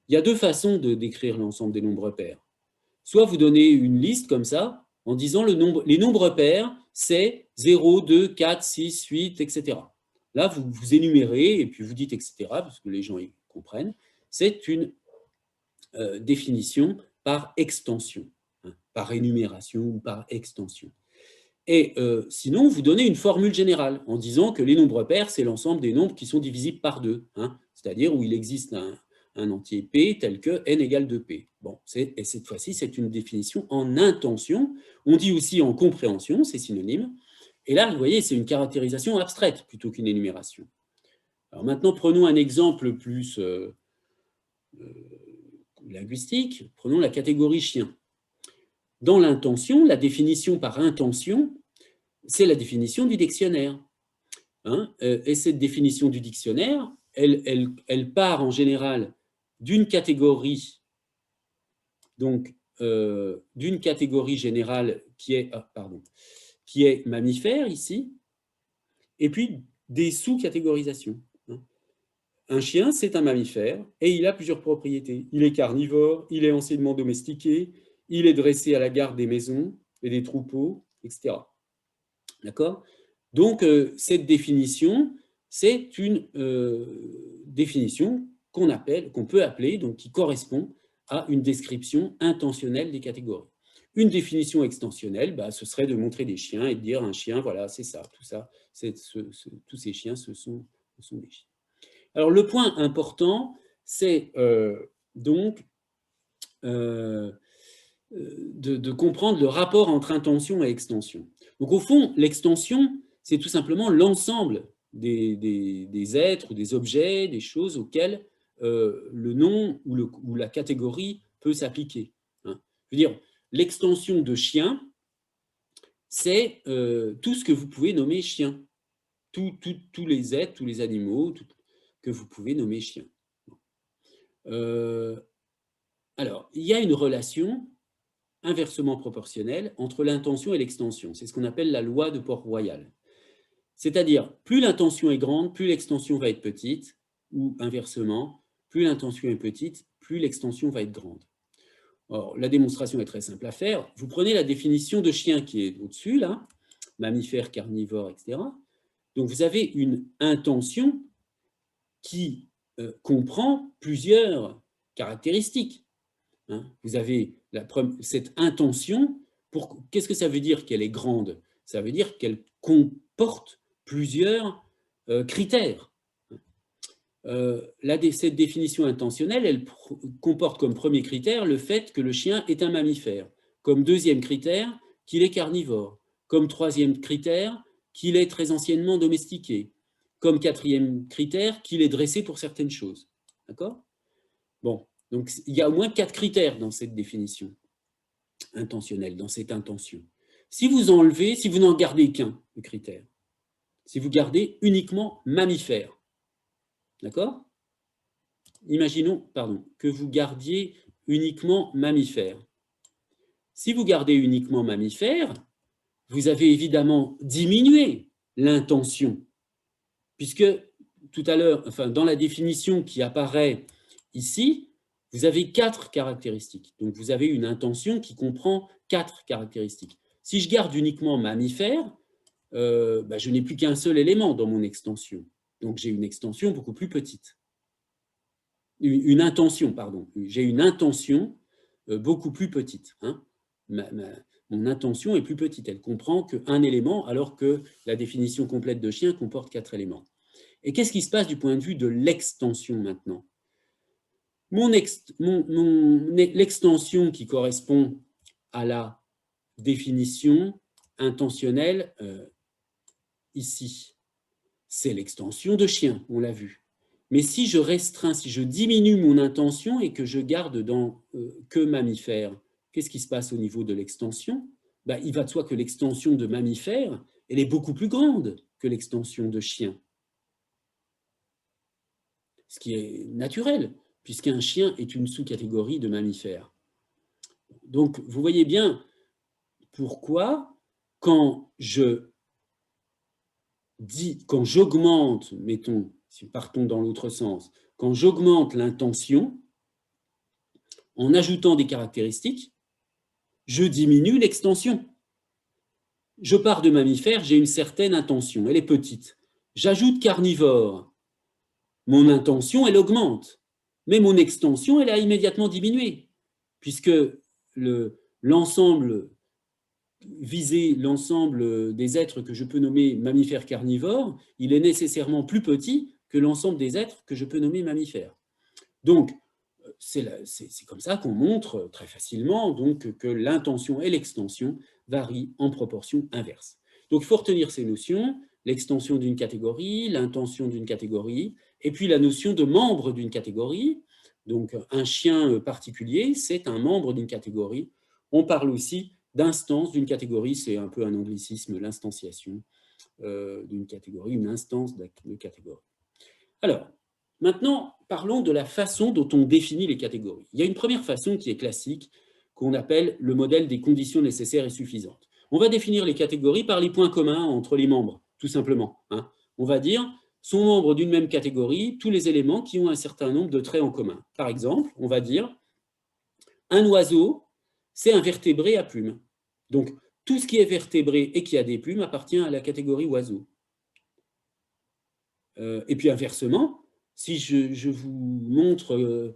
Il y a 2 façons de décrire l'ensemble des nombres pairs. Soit vous donnez une liste comme ça, en disant les nombres pairs, c'est 0, 2, 4, 6, 8, etc. Là, vous énumérez et puis vous dites etc., parce que les gens y comprennent. C'est une définition par extension, par énumération ou par extension. Et sinon, vous donnez une formule générale en disant que les nombres pairs, c'est l'ensemble des nombres qui sont divisibles par 2, c'est-à-dire où il existe un entier P tel que n égale 2P. Bon, et cette fois-ci, c'est une définition en intention. On dit aussi en compréhension, c'est synonyme. Et là, vous voyez, c'est une caractérisation abstraite plutôt qu'une énumération. Alors maintenant, prenons un exemple plus linguistique. Prenons la catégorie chien. Dans l'intention, la définition par intention, c'est la définition du dictionnaire. Et cette définition du dictionnaire, elle part en général d'une catégorie, donc d'une catégorie générale qui est mammifère ici, et puis des sous-catégorisations. Un chien, c'est un mammifère et il a plusieurs propriétés. Il est carnivore, il est anciennement domestiqué, il est dressé à la garde des maisons et des troupeaux, etc. D'accord ? Donc, cette définition, c'est une définition qu'on peut appeler, donc qui correspond à une description intentionnelle des catégories. Une définition extensionnelle, ce serait de montrer des chiens et de dire un chien, voilà, c'est ça, tout ça, tous ces chiens, ce sont des chiens. Alors, le point important, c'est donc de comprendre le rapport entre intention et extension. Donc, au fond, l'extension, c'est tout simplement l'ensemble des êtres ou des objets, des choses auxquelles le nom ou la catégorie peut s'appliquer. Je veux dire, l'extension de chien, c'est tout ce que vous pouvez nommer chien. Tous les êtres, tous les animaux que vous pouvez nommer chien. Alors, il y a une relation inversement proportionnelle entre l'intention et l'extension. C'est ce qu'on appelle la loi de Port-Royal. C'est-à-dire, plus l'intention est grande, plus l'extension va être petite, ou inversement, plus l'intention est petite, plus l'extension va être grande. Or, la démonstration est très simple à faire. Vous prenez la définition de chien qui est au-dessus, là, mammifère, carnivore, etc. Donc, vous avez une intention qui comprend plusieurs caractéristiques. Vous avez cette intention. Qu'est-ce que ça veut dire qu'elle est grande? Ça veut dire qu'elle comporte plusieurs critères. Cette définition intentionnelle, elle comporte comme premier critère le fait que le chien est un mammifère, comme deuxième critère qu'il est carnivore, comme troisième critère qu'il est très anciennement domestiqué, comme quatrième critère qu'il est dressé pour certaines choses. D'accord? Bon, donc il y a au moins 4 critères dans cette définition intentionnelle, dans cette intention. Si vous n'en gardez qu'un, le critère, si vous gardez uniquement mammifère, d'accord? Imaginons, que vous gardiez uniquement mammifère. Si vous gardez uniquement mammifère, vous avez évidemment diminué l'intention, puisque tout à l'heure, dans la définition qui apparaît ici, vous avez 4 caractéristiques. Donc, vous avez une intention qui comprend 4 caractéristiques. Si je garde uniquement mammifère, je n'ai plus qu'un seul élément dans mon extension. Donc, j'ai une extension beaucoup plus petite. Une intention, pardon. J'ai une intention beaucoup plus petite. Mon intention est plus petite. Elle comprend qu'un élément, alors que la définition complète de chien comporte 4 éléments. Et qu'est-ce qui se passe du point de vue de l'extension maintenant? L'extension qui correspond à la définition intentionnelle ici. C'est l'extension de chien, on l'a vu. Mais si je restreins, si je diminue mon intention et que je garde dans que mammifère, qu'est-ce qui se passe au niveau de l'extension? Ben, il va de soi que l'extension de mammifère, elle est beaucoup plus grande que l'extension de chien. Ce qui est naturel, puisqu'un chien est une sous-catégorie de mammifères. Donc, vous voyez bien pourquoi, quand j'augmente, mettons, si partons dans l'autre sens, quand j'augmente l'intention, en ajoutant des caractéristiques, je diminue l'extension. Je pars de mammifère, j'ai une certaine intention, elle est petite. J'ajoute carnivore, mon intention, elle augmente, mais mon extension, elle a immédiatement diminué, puisque l'ensemble viser l'ensemble des êtres que je peux nommer mammifères carnivores, il est nécessairement plus petit que l'ensemble des êtres que je peux nommer mammifères. Donc, c'est comme ça qu'on montre très facilement donc, que l'intention et l'extension varient en proportion inverse. Donc, il faut retenir ces notions, l'extension d'une catégorie, l'intention d'une catégorie, et puis la notion de membre d'une catégorie. Donc, un chien particulier, c'est un membre d'une catégorie. On parle aussi d'instance d'une catégorie, c'est un peu un anglicisme, l'instanciation d'une catégorie, une instance de catégorie. Alors, maintenant, parlons de la façon dont on définit les catégories. Il y a une première façon qui est classique, qu'on appelle le modèle des conditions nécessaires et suffisantes. On va définir les catégories par les points communs entre les membres, tout simplement. On va dire, sont membres d'une même catégorie tous les éléments qui ont un certain nombre de traits en commun. Par exemple, on va dire, un oiseau, c'est un vertébré à plumes. Donc, tout ce qui est vertébré et qui a des plumes appartient à la catégorie oiseau. Et puis inversement, si je vous montre,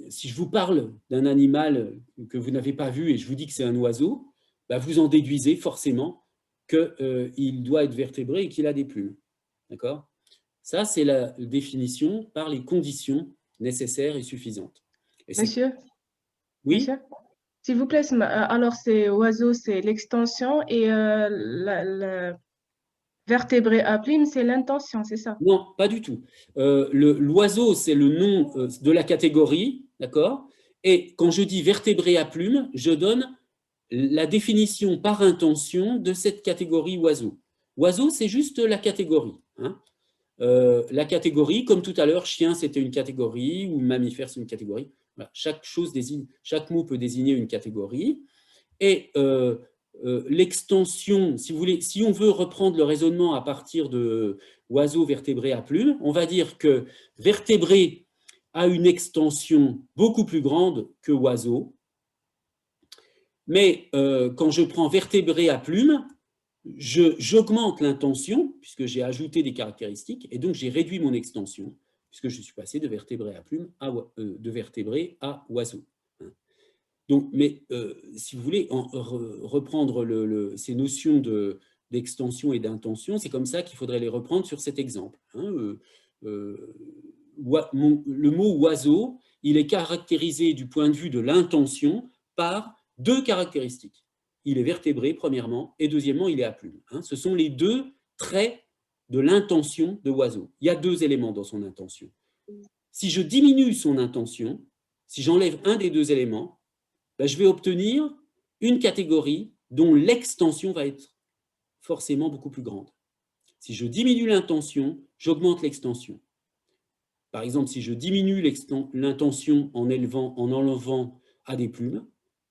si je vous parle d'un animal que vous n'avez pas vu et je vous dis que c'est un oiseau, bah vous en déduisez forcément qu'il doit être vertébré et qu'il a des plumes. D'accord? Ça, c'est la définition par les conditions nécessaires et suffisantes. Et Monsieur? Oui? Monsieur? S'il vous plaît, alors c'est oiseau, c'est l'extension et la vertébré à plume, c'est l'intention, c'est ça? Non, pas du tout. L'oiseau, c'est le nom de la catégorie, d'accord? Et quand je dis vertébré à plumes, je donne la définition par intention de cette catégorie oiseau. Oiseau, c'est juste la catégorie. La catégorie, comme tout à l'heure, chien, c'était une catégorie, ou mammifère, c'est une catégorie. Voilà. Chaque mot peut désigner une catégorie. Et l'extension, si vous voulez, si on veut reprendre le raisonnement à partir de oiseau vertébré à plumes, on va dire que vertébré a une extension beaucoup plus grande que oiseau. Mais quand je prends vertébré à plumes, j'augmente l'intention, puisque j'ai ajouté des caractéristiques, et donc j'ai réduit mon extension, puisque je suis passé de vertébré à plumes de vertébré à oiseau. Donc, mais si vous voulez reprendre ces notions d'extension et d'intention, c'est comme ça qu'il faudrait les reprendre sur cet exemple. Le mot oiseau, il est caractérisé du point de vue de l'intention par deux caractéristiques. Il est vertébré, premièrement, et deuxièmement, il est à plumes. Ce sont les deux traits de l'intention de oiseau. Il y a deux éléments dans son intention. Si je diminue son intention, si j'enlève un des deux éléments, ben, je vais obtenir une catégorie dont l'extension va être forcément beaucoup plus grande. Si je diminue l'intention, j'augmente l'extension. Par exemple, si je diminue l'intention en enlevant à des plumes,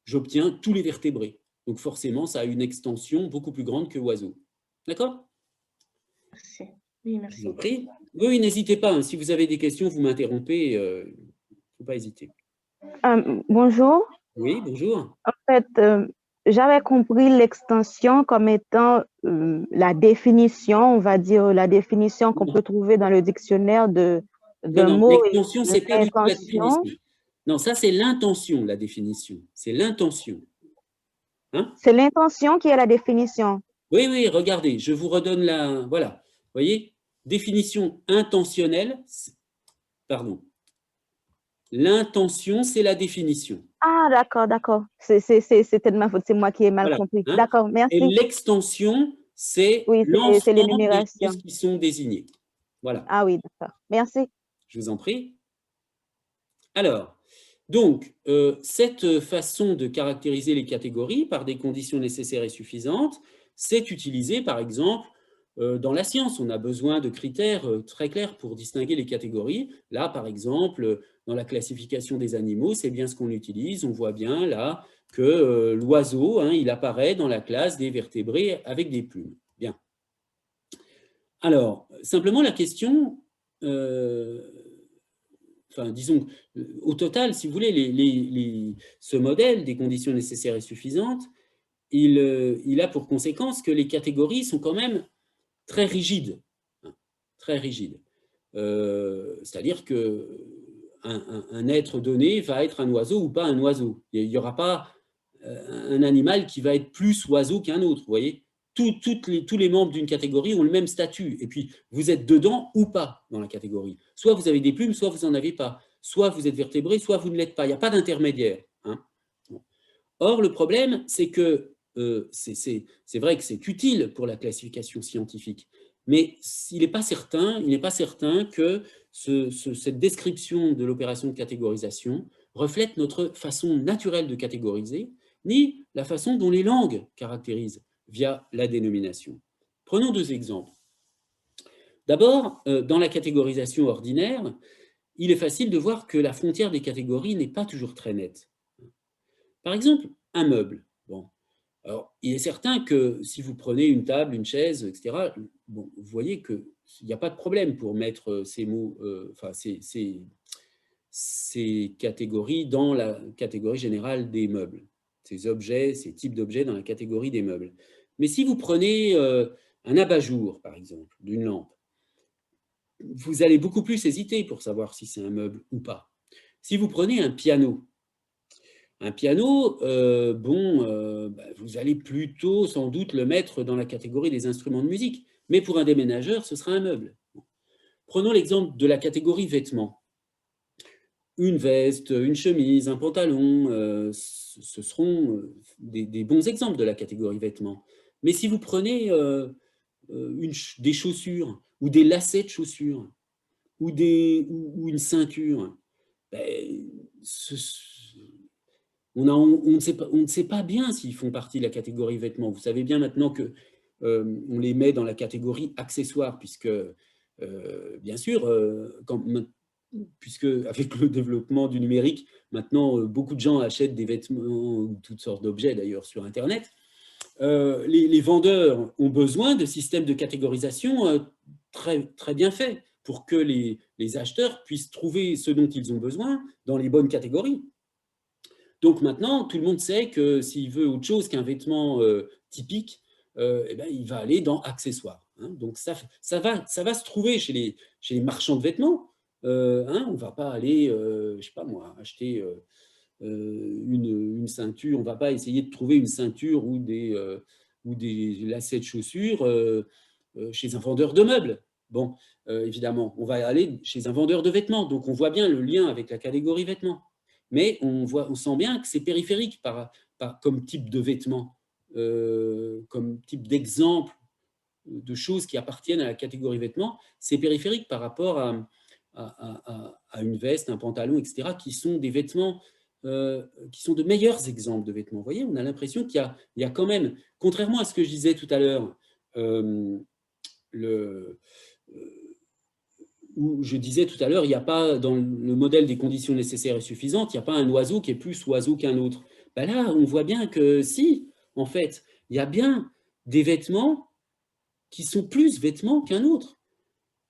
j'obtiens tous les vertébrés. Donc forcément, ça a une extension beaucoup plus grande que oiseau. D'accord? Merci. Oui, merci. Je vous en prie. Oui, n'hésitez pas. Si vous avez des questions, vous m'interrompez. Il ne faut pas hésiter. Bonjour. Oui, bonjour. En fait, j'avais compris l'extension comme étant la définition, on va dire la définition qu'on peut trouver dans le dictionnaire de mots. L'extension, c'est pas du tout la définition. Non, ça, c'est l'intention, la définition. C'est l'intention. C'est l'intention qui est la définition. Oui, oui, regardez, je vous redonne la... Voilà, vous voyez, définition intentionnelle, pardon. L'intention, c'est la définition. Ah, d'accord, d'accord. C'était de ma faute, c'est moi qui ai mal Voilà, compris. hein. D'accord, Et merci. l'extension, c'est Oui, c'est l'ensemble des choses l'énumération. qui sont désignées. Voilà, Ah oui, d'accord. Merci. je vous en prie. Alors, donc, cette façon de caractériser les catégories par des conditions nécessaires et suffisantes, c'est utilisé, par exemple, dans la science. On a besoin de critères très clairs pour distinguer les catégories. Là, par exemple, dans la classification des animaux, c'est bien ce qu'on utilise. On voit bien là que l'oiseau, hein, il apparaît dans la classe des vertébrés avec des plumes. Bien. Alors, simplement la question, enfin, disons, au total, si vous voulez, ce modèle des conditions nécessaires et suffisantes, il a pour conséquence que les catégories sont quand même très rigides. Hein, très rigides. C'est-à-dire qu'un être donné va être un oiseau ou pas un oiseau. Il n'y aura pas un animal qui va être plus oiseau qu'un autre, vous voyez. Tous les membres d'une catégorie ont le même statut. Et puis, vous êtes dedans ou pas dans la catégorie. Soit vous avez des plumes, soit vous n'en avez pas. Soit vous êtes vertébré, soit vous ne l'êtes pas. Il n'y a pas d'intermédiaire. Hein. Bon. Or, le problème, c'est que c'est vrai que c'est utile pour la classification scientifique, mais il n'est pas certain que cette description de l'opération de catégorisation reflète notre façon naturelle de catégoriser, ni la façon dont les langues caractérisent via la dénomination. Prenons deux exemples. D'abord, dans la catégorisation ordinaire, il est facile de voir que la frontière des catégories n'est pas toujours très nette. Par exemple, un meuble. Bon. Alors, il est certain que si vous prenez une table, une chaise, etc., bon, vous voyez qu'il n'y a pas de problème pour mettre ces mots, enfin, ces catégories dans la catégorie générale des meubles. Ces objets, ces types d'objets dans la catégorie des meubles. Mais si vous prenez un abat-jour, par exemple, d'une lampe, vous allez beaucoup plus hésiter pour savoir si c'est un meuble ou pas. Si vous prenez un piano, vous allez plutôt sans doute le mettre dans la catégorie des instruments de musique, mais pour un déménageur, ce sera un meuble. Prenons l'exemple de la catégorie vêtements. Une veste, une chemise, un pantalon, ce seront des bons exemples de la catégorie vêtements. Mais si vous prenez des chaussures ou des lacets de chaussures ou une ceinture, ben, on ne sait pas bien s'ils font partie de la catégorie vêtements. Vous savez bien maintenant que on les met dans la catégorie accessoires, puisque, bien sûr, puisque avec le développement du numérique, maintenant, beaucoup de gens achètent des vêtements ou toutes sortes d'objets, d'ailleurs, sur Internet. Les vendeurs ont besoin de systèmes de catégorisation très, très bien faits pour que les acheteurs puissent trouver ce dont ils ont besoin dans les bonnes catégories. Donc maintenant, tout le monde sait que s'il veut autre chose qu'un vêtement typique, il va aller dans accessoires. Hein. Donc ça va se trouver chez les marchands de vêtements. On ne va pas aller, je ne sais pas moi, acheter une ceinture. On ne va pas essayer de trouver une ceinture ou des lacets de chaussures chez un vendeur de meubles. Bon, évidemment, on va aller chez un vendeur de vêtements. Donc on voit bien le lien avec la catégorie vêtements. Mais on sent bien que c'est périphérique comme type de vêtements, comme type d'exemple de choses qui appartiennent à la catégorie vêtements. C'est périphérique par rapport à une veste, un pantalon, etc., qui sont des vêtements qui sont de meilleurs exemples de vêtements. Vous voyez, on a l'impression qu'il y a quand même, contrairement à ce que je disais tout à l'heure, où je disais tout à l'heure, il n'y a pas, dans le modèle des conditions nécessaires et suffisantes, il n'y a pas un oiseau qui est plus oiseau qu'un autre. Ben là, on voit bien que si, en fait, il y a bien des vêtements qui sont plus vêtements qu'un autre.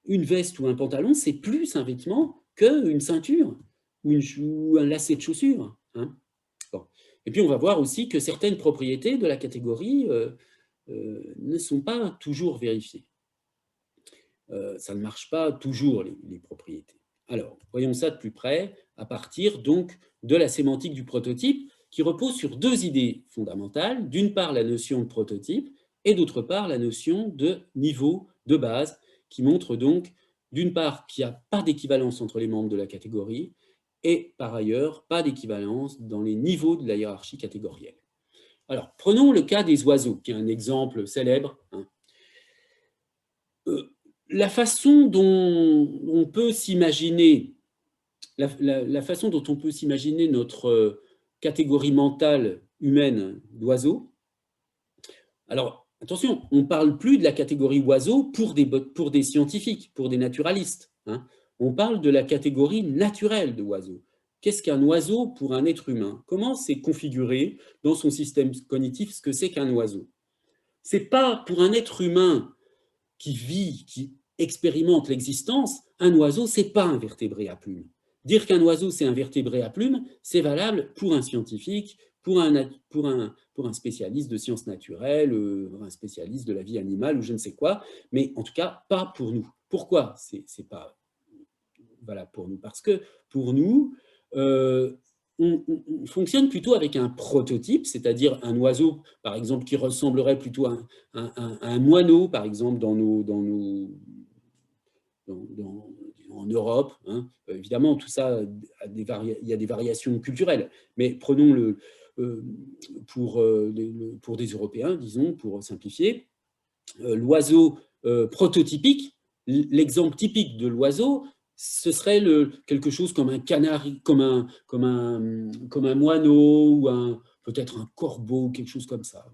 Une veste ou un pantalon, c'est plus un vêtement qu'une ceinture ou un lacet de chaussures. Hein. Bon. Et puis, on va voir aussi que certaines propriétés de la catégorie ne sont pas toujours vérifiées. Ça ne marche pas toujours, les propriétés. Alors, voyons ça de plus près, à partir donc de la sémantique du prototype, qui repose sur deux idées fondamentales. D'une part, la notion de prototype, et d'autre part, la notion de niveau de base, qui montre donc, d'une part, qu'il n'y a pas d'équivalence entre les membres de la catégorie, et par ailleurs, pas d'équivalence dans les niveaux de la hiérarchie catégorielle. Alors, prenons le cas des oiseaux, qui est un exemple célèbre. La façon dont on peut s'imaginer notre catégorie mentale humaine d'oiseaux. Alors, attention, on ne parle plus de la catégorie oiseau pour des scientifiques, pour des naturalistes. On parle de la catégorie naturelle de oiseau. Qu'est-ce qu'un oiseau pour un être humain? Comment c'est configuré dans son système cognitif ce que c'est qu'un oiseau? Ce n'est pas pour un être humain qui vit, qui expérimente l'existence, un oiseau, ce n'est pas un vertébré à plumes. Dire qu'un oiseau, c'est un vertébré à plumes, c'est valable pour un scientifique, pour un spécialiste de sciences naturelles, un spécialiste de la vie animale ou je ne sais quoi, mais en tout cas, pas pour nous. Pourquoi c'est pas valable pour nous? Parce que pour nous, on fonctionne plutôt avec un prototype, c'est-à-dire un oiseau, par exemple, qui ressemblerait plutôt à un moineau, par exemple, en Europe. Évidemment, tout ça, il y a des variations culturelles, mais prenons pour des Européens, disons, pour simplifier, l'oiseau prototypique, l'exemple typique de l'oiseau, ce serait quelque chose comme un canari, comme un moineau, ou peut-être un corbeau, quelque chose comme ça.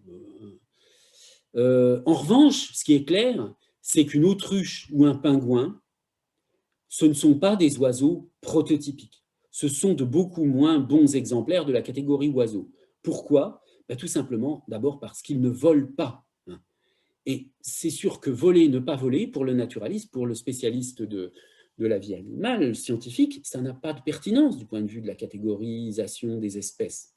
En revanche, ce qui est clair, c'est qu'une autruche ou un pingouin, ce ne sont pas des oiseaux prototypiques. Ce sont de beaucoup moins bons exemplaires de la catégorie oiseau. Pourquoi? Tout simplement, d'abord parce qu'ils ne volent pas. Et c'est sûr que voler, ne pas voler, pour le naturaliste, pour le spécialiste de la vie animale, le scientifique, ça n'a pas de pertinence du point de vue de la catégorisation des espèces.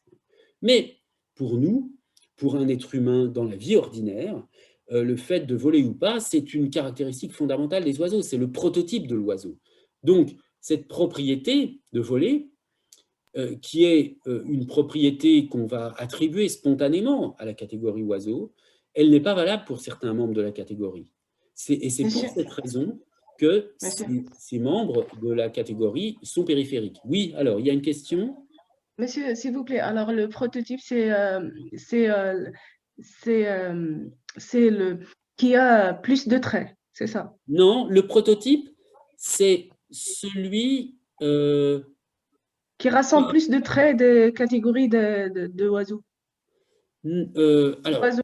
Mais pour nous, pour un être humain dans la vie ordinaire, le fait de voler ou pas, c'est une caractéristique fondamentale des oiseaux, c'est le prototype de l'oiseau. Donc, cette propriété de voler, qui est une propriété qu'on va attribuer spontanément à la catégorie oiseau, elle n'est pas valable pour certains membres de la catégorie. Et c'est pour cette raison que ces membres de la catégorie sont périphériques. Oui, alors, il y a une question? Monsieur, s'il vous plaît, alors le prototype, c'est le qui a plus de traits, c'est ça? Non, le prototype, c'est celui... qui rassemble plus de traits de catégories d'oiseaux. Alors, Oiseaux.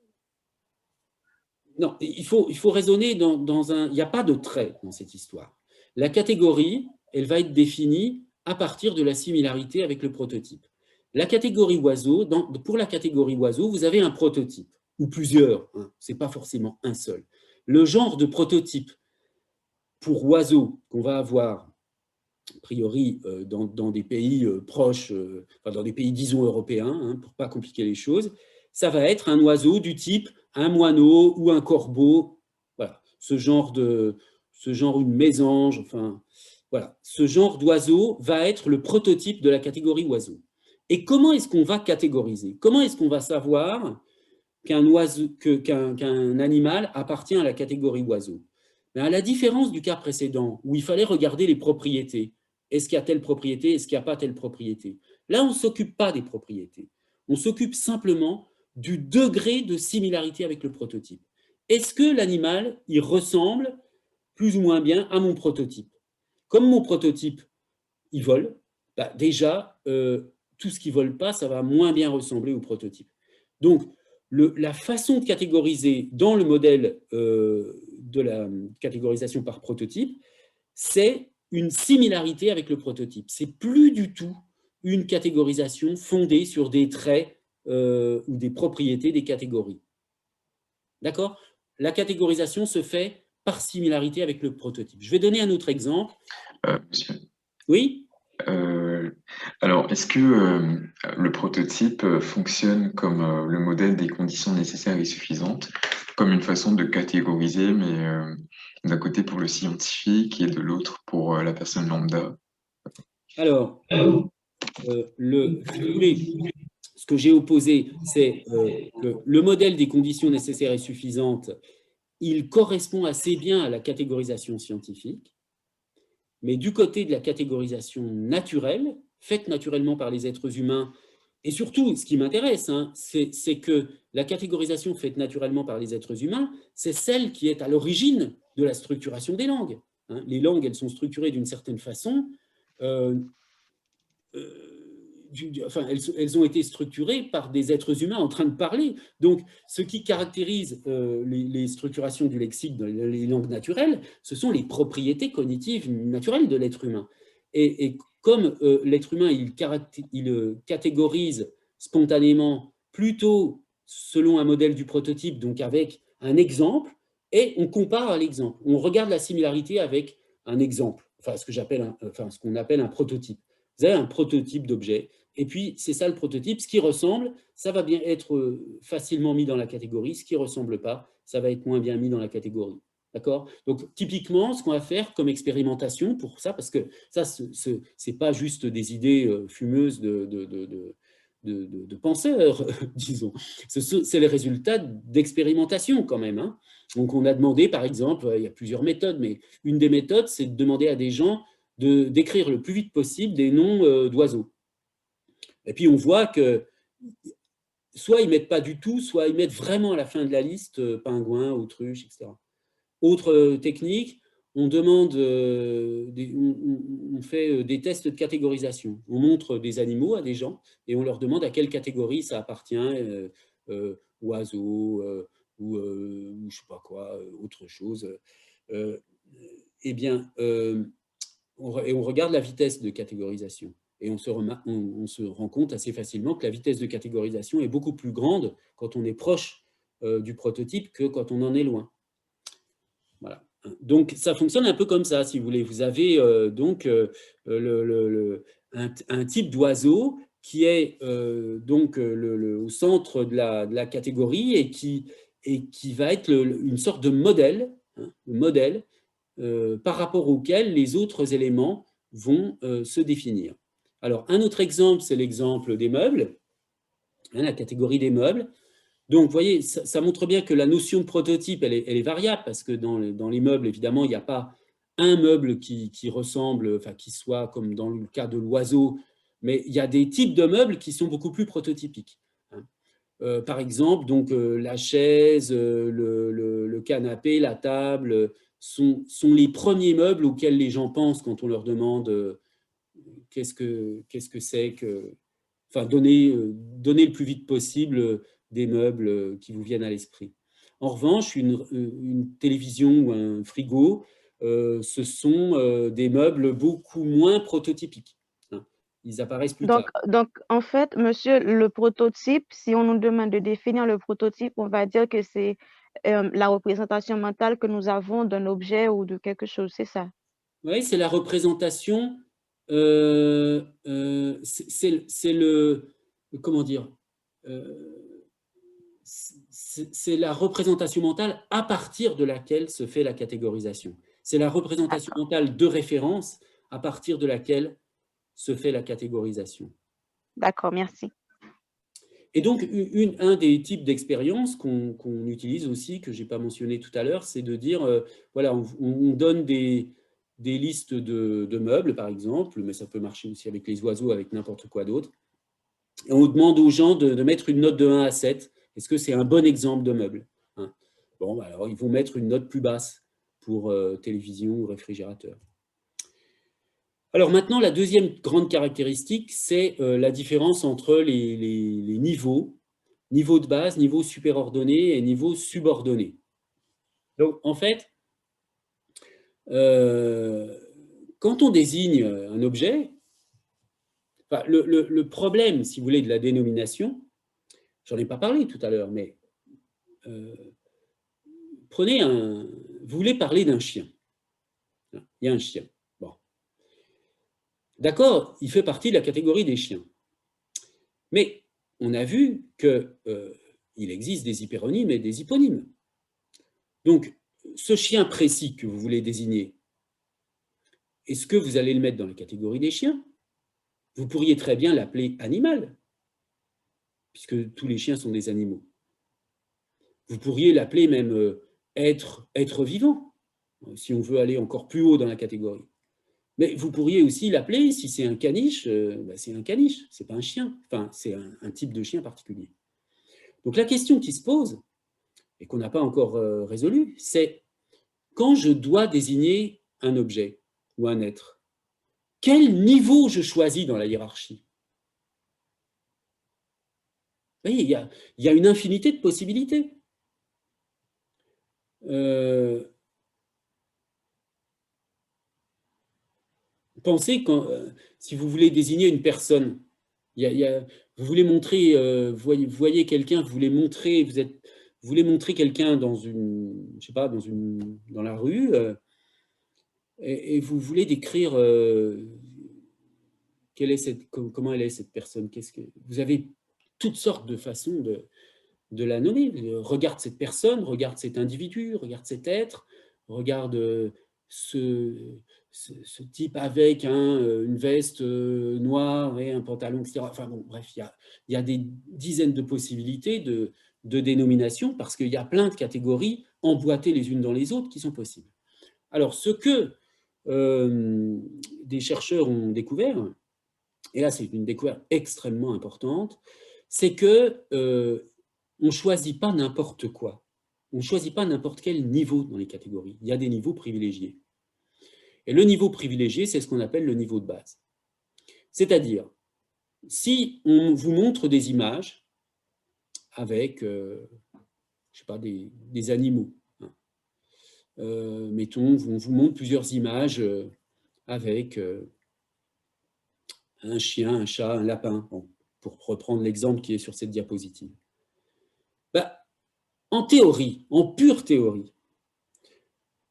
non, il faut raisonner dans un... Il n'y a pas de trait dans cette histoire. La catégorie, elle va être définie à partir de la similarité avec le prototype. La catégorie oiseau, pour la catégorie oiseau, vous avez un prototype, ou plusieurs, ce n'est pas forcément un seul. Le genre de prototype pour oiseau qu'on va avoir, a priori, dans des pays proches, enfin, dans des pays, disons, européens, pour ne pas compliquer les choses, ça va être un oiseau du type un moineau ou un corbeau, voilà, ce genre une mésange, enfin, voilà, ce genre d'oiseau va être le prototype de la catégorie oiseau. Et comment est-ce qu'on va catégoriser? Comment est-ce qu'on va savoir qu'un animal appartient à la catégorie oiseau? À la différence du cas précédent, où il fallait regarder les propriétés, est-ce qu'il y a telle propriété, est-ce qu'il n'y a pas telle propriété? Là, on ne s'occupe pas des propriétés. On s'occupe simplement du degré de similarité avec le prototype. Est-ce que l'animal, il ressemble plus ou moins bien à mon prototype? Comme mon prototype, il vole, déjà, tout ce qui ne vole pas, ça va moins bien ressembler au prototype. Donc, la façon de catégoriser dans le modèle de la catégorisation par prototype, c'est une similarité avec le prototype. Ce n'est plus du tout une catégorisation fondée sur des traits ou des propriétés des catégories. D'accord? La catégorisation se fait par similarité avec le prototype. Je vais donner un autre exemple. Monsieur. Oui? Alors, est-ce que le prototype fonctionne comme le modèle des conditions nécessaires et suffisantes, comme une façon de catégoriser, mais d'un côté pour le scientifique et de l'autre pour la personne lambda? Alors, ce que j'ai opposé, c'est que le modèle des conditions nécessaires et suffisantes, il correspond assez bien à la catégorisation scientifique, mais du côté de la catégorisation naturelle, faite naturellement par les êtres humains. Et surtout, ce qui m'intéresse, hein, c'est que la catégorisation faite naturellement par les êtres humains, c'est celle qui est à l'origine de la structuration des langues. Hein. Les langues, elles sont structurées d'une certaine façon. Enfin, elles ont été structurées par des êtres humains en train de parler. Donc, ce qui caractérise les structurations du lexique dans les langues naturelles, ce sont les propriétés cognitives naturelles de l'être humain. Et comme l'être humain, il catégorise spontanément plutôt selon un modèle du prototype, donc avec un exemple, et on compare à l'exemple. On regarde la similarité avec un exemple, enfin ce qu'on appelle un prototype. Vous avez un prototype d'objet, et puis c'est ça le prototype. Ce qui ressemble, ça va bien être facilement mis dans la catégorie. Ce qui ne ressemble pas, ça va être moins bien mis dans la catégorie. D'accord? Donc, typiquement, ce qu'on va faire comme expérimentation pour ça, parce que ça, ce n'est pas juste des idées fumeuses de penseurs, disons. C'est les résultats d'expérimentation quand même. Hein. Donc, on a demandé, par exemple, il y a plusieurs méthodes, mais une des méthodes, c'est de demander à des gens d'écrire le plus vite possible des noms d'oiseaux. Et puis, on voit que soit ils ne mettent pas du tout, soit ils mettent vraiment à la fin de la liste pingouins, autruches, etc. Autre technique, on demande, on fait des tests de catégorisation. On montre des animaux à des gens et on leur demande à quelle catégorie ça appartient, oiseaux ou je ne sais pas quoi, autre chose. Eh bien, on regarde la vitesse de catégorisation. Et on se rend compte assez facilement que la vitesse de catégorisation est beaucoup plus grande quand on est proche du prototype que quand on en est loin. Voilà. Donc, ça fonctionne un peu comme ça, si vous voulez. Vous avez donc un type d'oiseau qui est donc au centre de la catégorie et qui va être une sorte de modèle, hein, par rapport auquel les autres éléments vont se définir. Alors, un autre exemple, c'est l'exemple des meubles, hein, la catégorie des meubles. Donc, vous voyez, ça montre bien que la notion de prototype, elle est variable, parce que dans les meubles, évidemment, il n'y a pas un meuble qui ressemble, enfin, qui soit comme dans le cas de l'oiseau, mais il y a des types de meubles qui sont beaucoup plus prototypiques. Hein. Par exemple, donc, la chaise, le canapé, la table sont les premiers meubles auxquels les gens pensent quand on leur demande qu'est-ce que c'est que... Enfin, donner le plus vite possible des meubles qui vous viennent à l'esprit. En revanche, une télévision ou un frigo, ce sont des meubles beaucoup moins prototypiques. Hein. Ils apparaissent plus tard. Donc, en fait, monsieur, le prototype, si on nous demande de définir le prototype, on va dire que c'est la représentation mentale que nous avons d'un objet ou de quelque chose, c'est ça? Oui, c'est la représentation, c'est le, comment dire, c'est la représentation mentale à partir de laquelle se fait la catégorisation. C'est la représentation mentale de référence à partir de laquelle se fait la catégorisation. D'accord, merci. Et donc, un des types d'expériences qu'on utilise aussi, que je n'ai pas mentionné tout à l'heure, c'est de dire, voilà, on donne des listes de meubles, par exemple, mais ça peut marcher aussi avec les oiseaux, avec n'importe quoi d'autre. Et on demande aux gens de mettre une note de 1 à 7. Est-ce que c'est un bon exemple de meuble? Hein. Bon, alors ils vont mettre une note plus basse pour télévision ou réfrigérateur. Alors maintenant, la deuxième grande caractéristique, c'est la différence entre les niveaux, niveau de base, niveau superordonné et niveau subordonné. Donc en fait, quand on désigne un objet, enfin, le problème, si vous voulez, de la dénomination, j'en ai pas parlé tout à l'heure, mais prenez vous voulez parler d'un chien. Il y a un chien. Bon. D'accord, il fait partie de la catégorie des chiens. Mais on a vu qu'il existe des hyperonymes et des hyponymes. Donc, ce chien précis que vous voulez désigner, est-ce que vous allez le mettre dans la catégorie des chiens? Vous pourriez très bien l'appeler animal, puisque tous les chiens sont des animaux. Vous pourriez l'appeler même être vivant, si on veut aller encore plus haut dans la catégorie. Mais vous pourriez aussi l'appeler, si c'est un caniche, c'est un caniche, c'est pas un chien. Enfin, c'est un type de chien particulier. Donc la question qui se pose, et qu'on n'a pas encore résolue, c'est quand je dois désigner un objet ou un être, quel niveau je choisis dans la hiérarchie? Vous voyez, il y a une infinité de possibilités. Pensez quand, si vous voulez désigner une personne, vous voulez montrer, vous voyez quelqu'un, vous voulez montrer quelqu'un dans une, je sais pas, dans la rue, et vous voulez décrire comment elle est cette personne. Vous avez toutes sortes de façons de la nommer. Regarde cette personne, regarde cet individu, regarde cet être, regarde ce type avec une veste noire et un pantalon, etc. Enfin bon, bref, il y a des dizaines de possibilités de dénomination parce qu'il y a plein de catégories emboîtées les unes dans les autres qui sont possibles. Alors, ce que des chercheurs ont découvert, et là c'est une découverte extrêmement importante, c'est que on ne choisit pas n'importe quoi. On ne choisit pas n'importe quel niveau dans les catégories. Il y a des niveaux privilégiés. Et le niveau privilégié, c'est ce qu'on appelle le niveau de base. C'est-à-dire, si on vous montre des images avec, je sais pas, des animaux, hein. Mettons, on vous montre plusieurs images avec un chien, un chat, un lapin, bon, pour reprendre l'exemple qui est sur cette diapositive. En théorie, en pure théorie,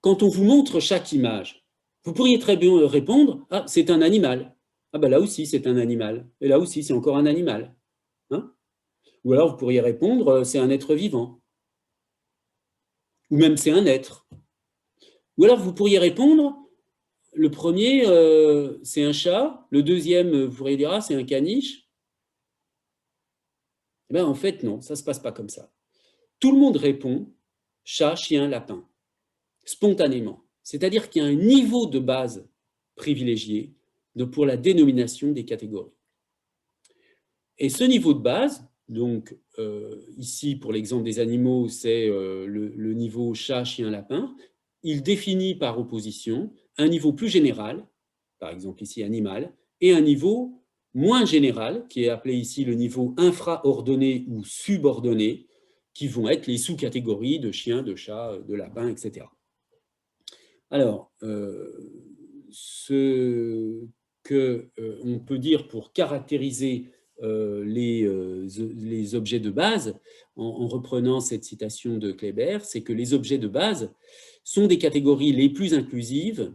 quand on vous montre chaque image, vous pourriez très bien répondre « Ah, c'est un animal. Ah ben là aussi, c'est un animal. Et là aussi, c'est encore un animal. Hein » Ou alors, vous pourriez répondre « C'est un être vivant. » Ou même « C'est un être. » Ou alors, vous pourriez répondre « Le premier, c'est un chat. Le deuxième, vous pourriez dire « Ah, c'est un caniche. » Eh bien, en fait, non, ça ne se passe pas comme ça. Tout le monde répond « Chat, chien, lapin ». Spontanément. C'est-à-dire qu'il y a un niveau de base privilégié pour la dénomination des catégories. Et ce niveau de base, donc ici pour l'exemple des animaux, c'est le niveau chat, chien, lapin, il définit par opposition un niveau plus général, par exemple ici animal, et un niveau moins général, qui est appelé ici le niveau infraordonné ou subordonné, qui vont être les sous-catégories de chien, de chat, de lapin, etc. Alors, ce qu'on peut dire pour caractériser les objets de base, en reprenant cette citation de Kléber, c'est que les objets de base sont des catégories les plus inclusives,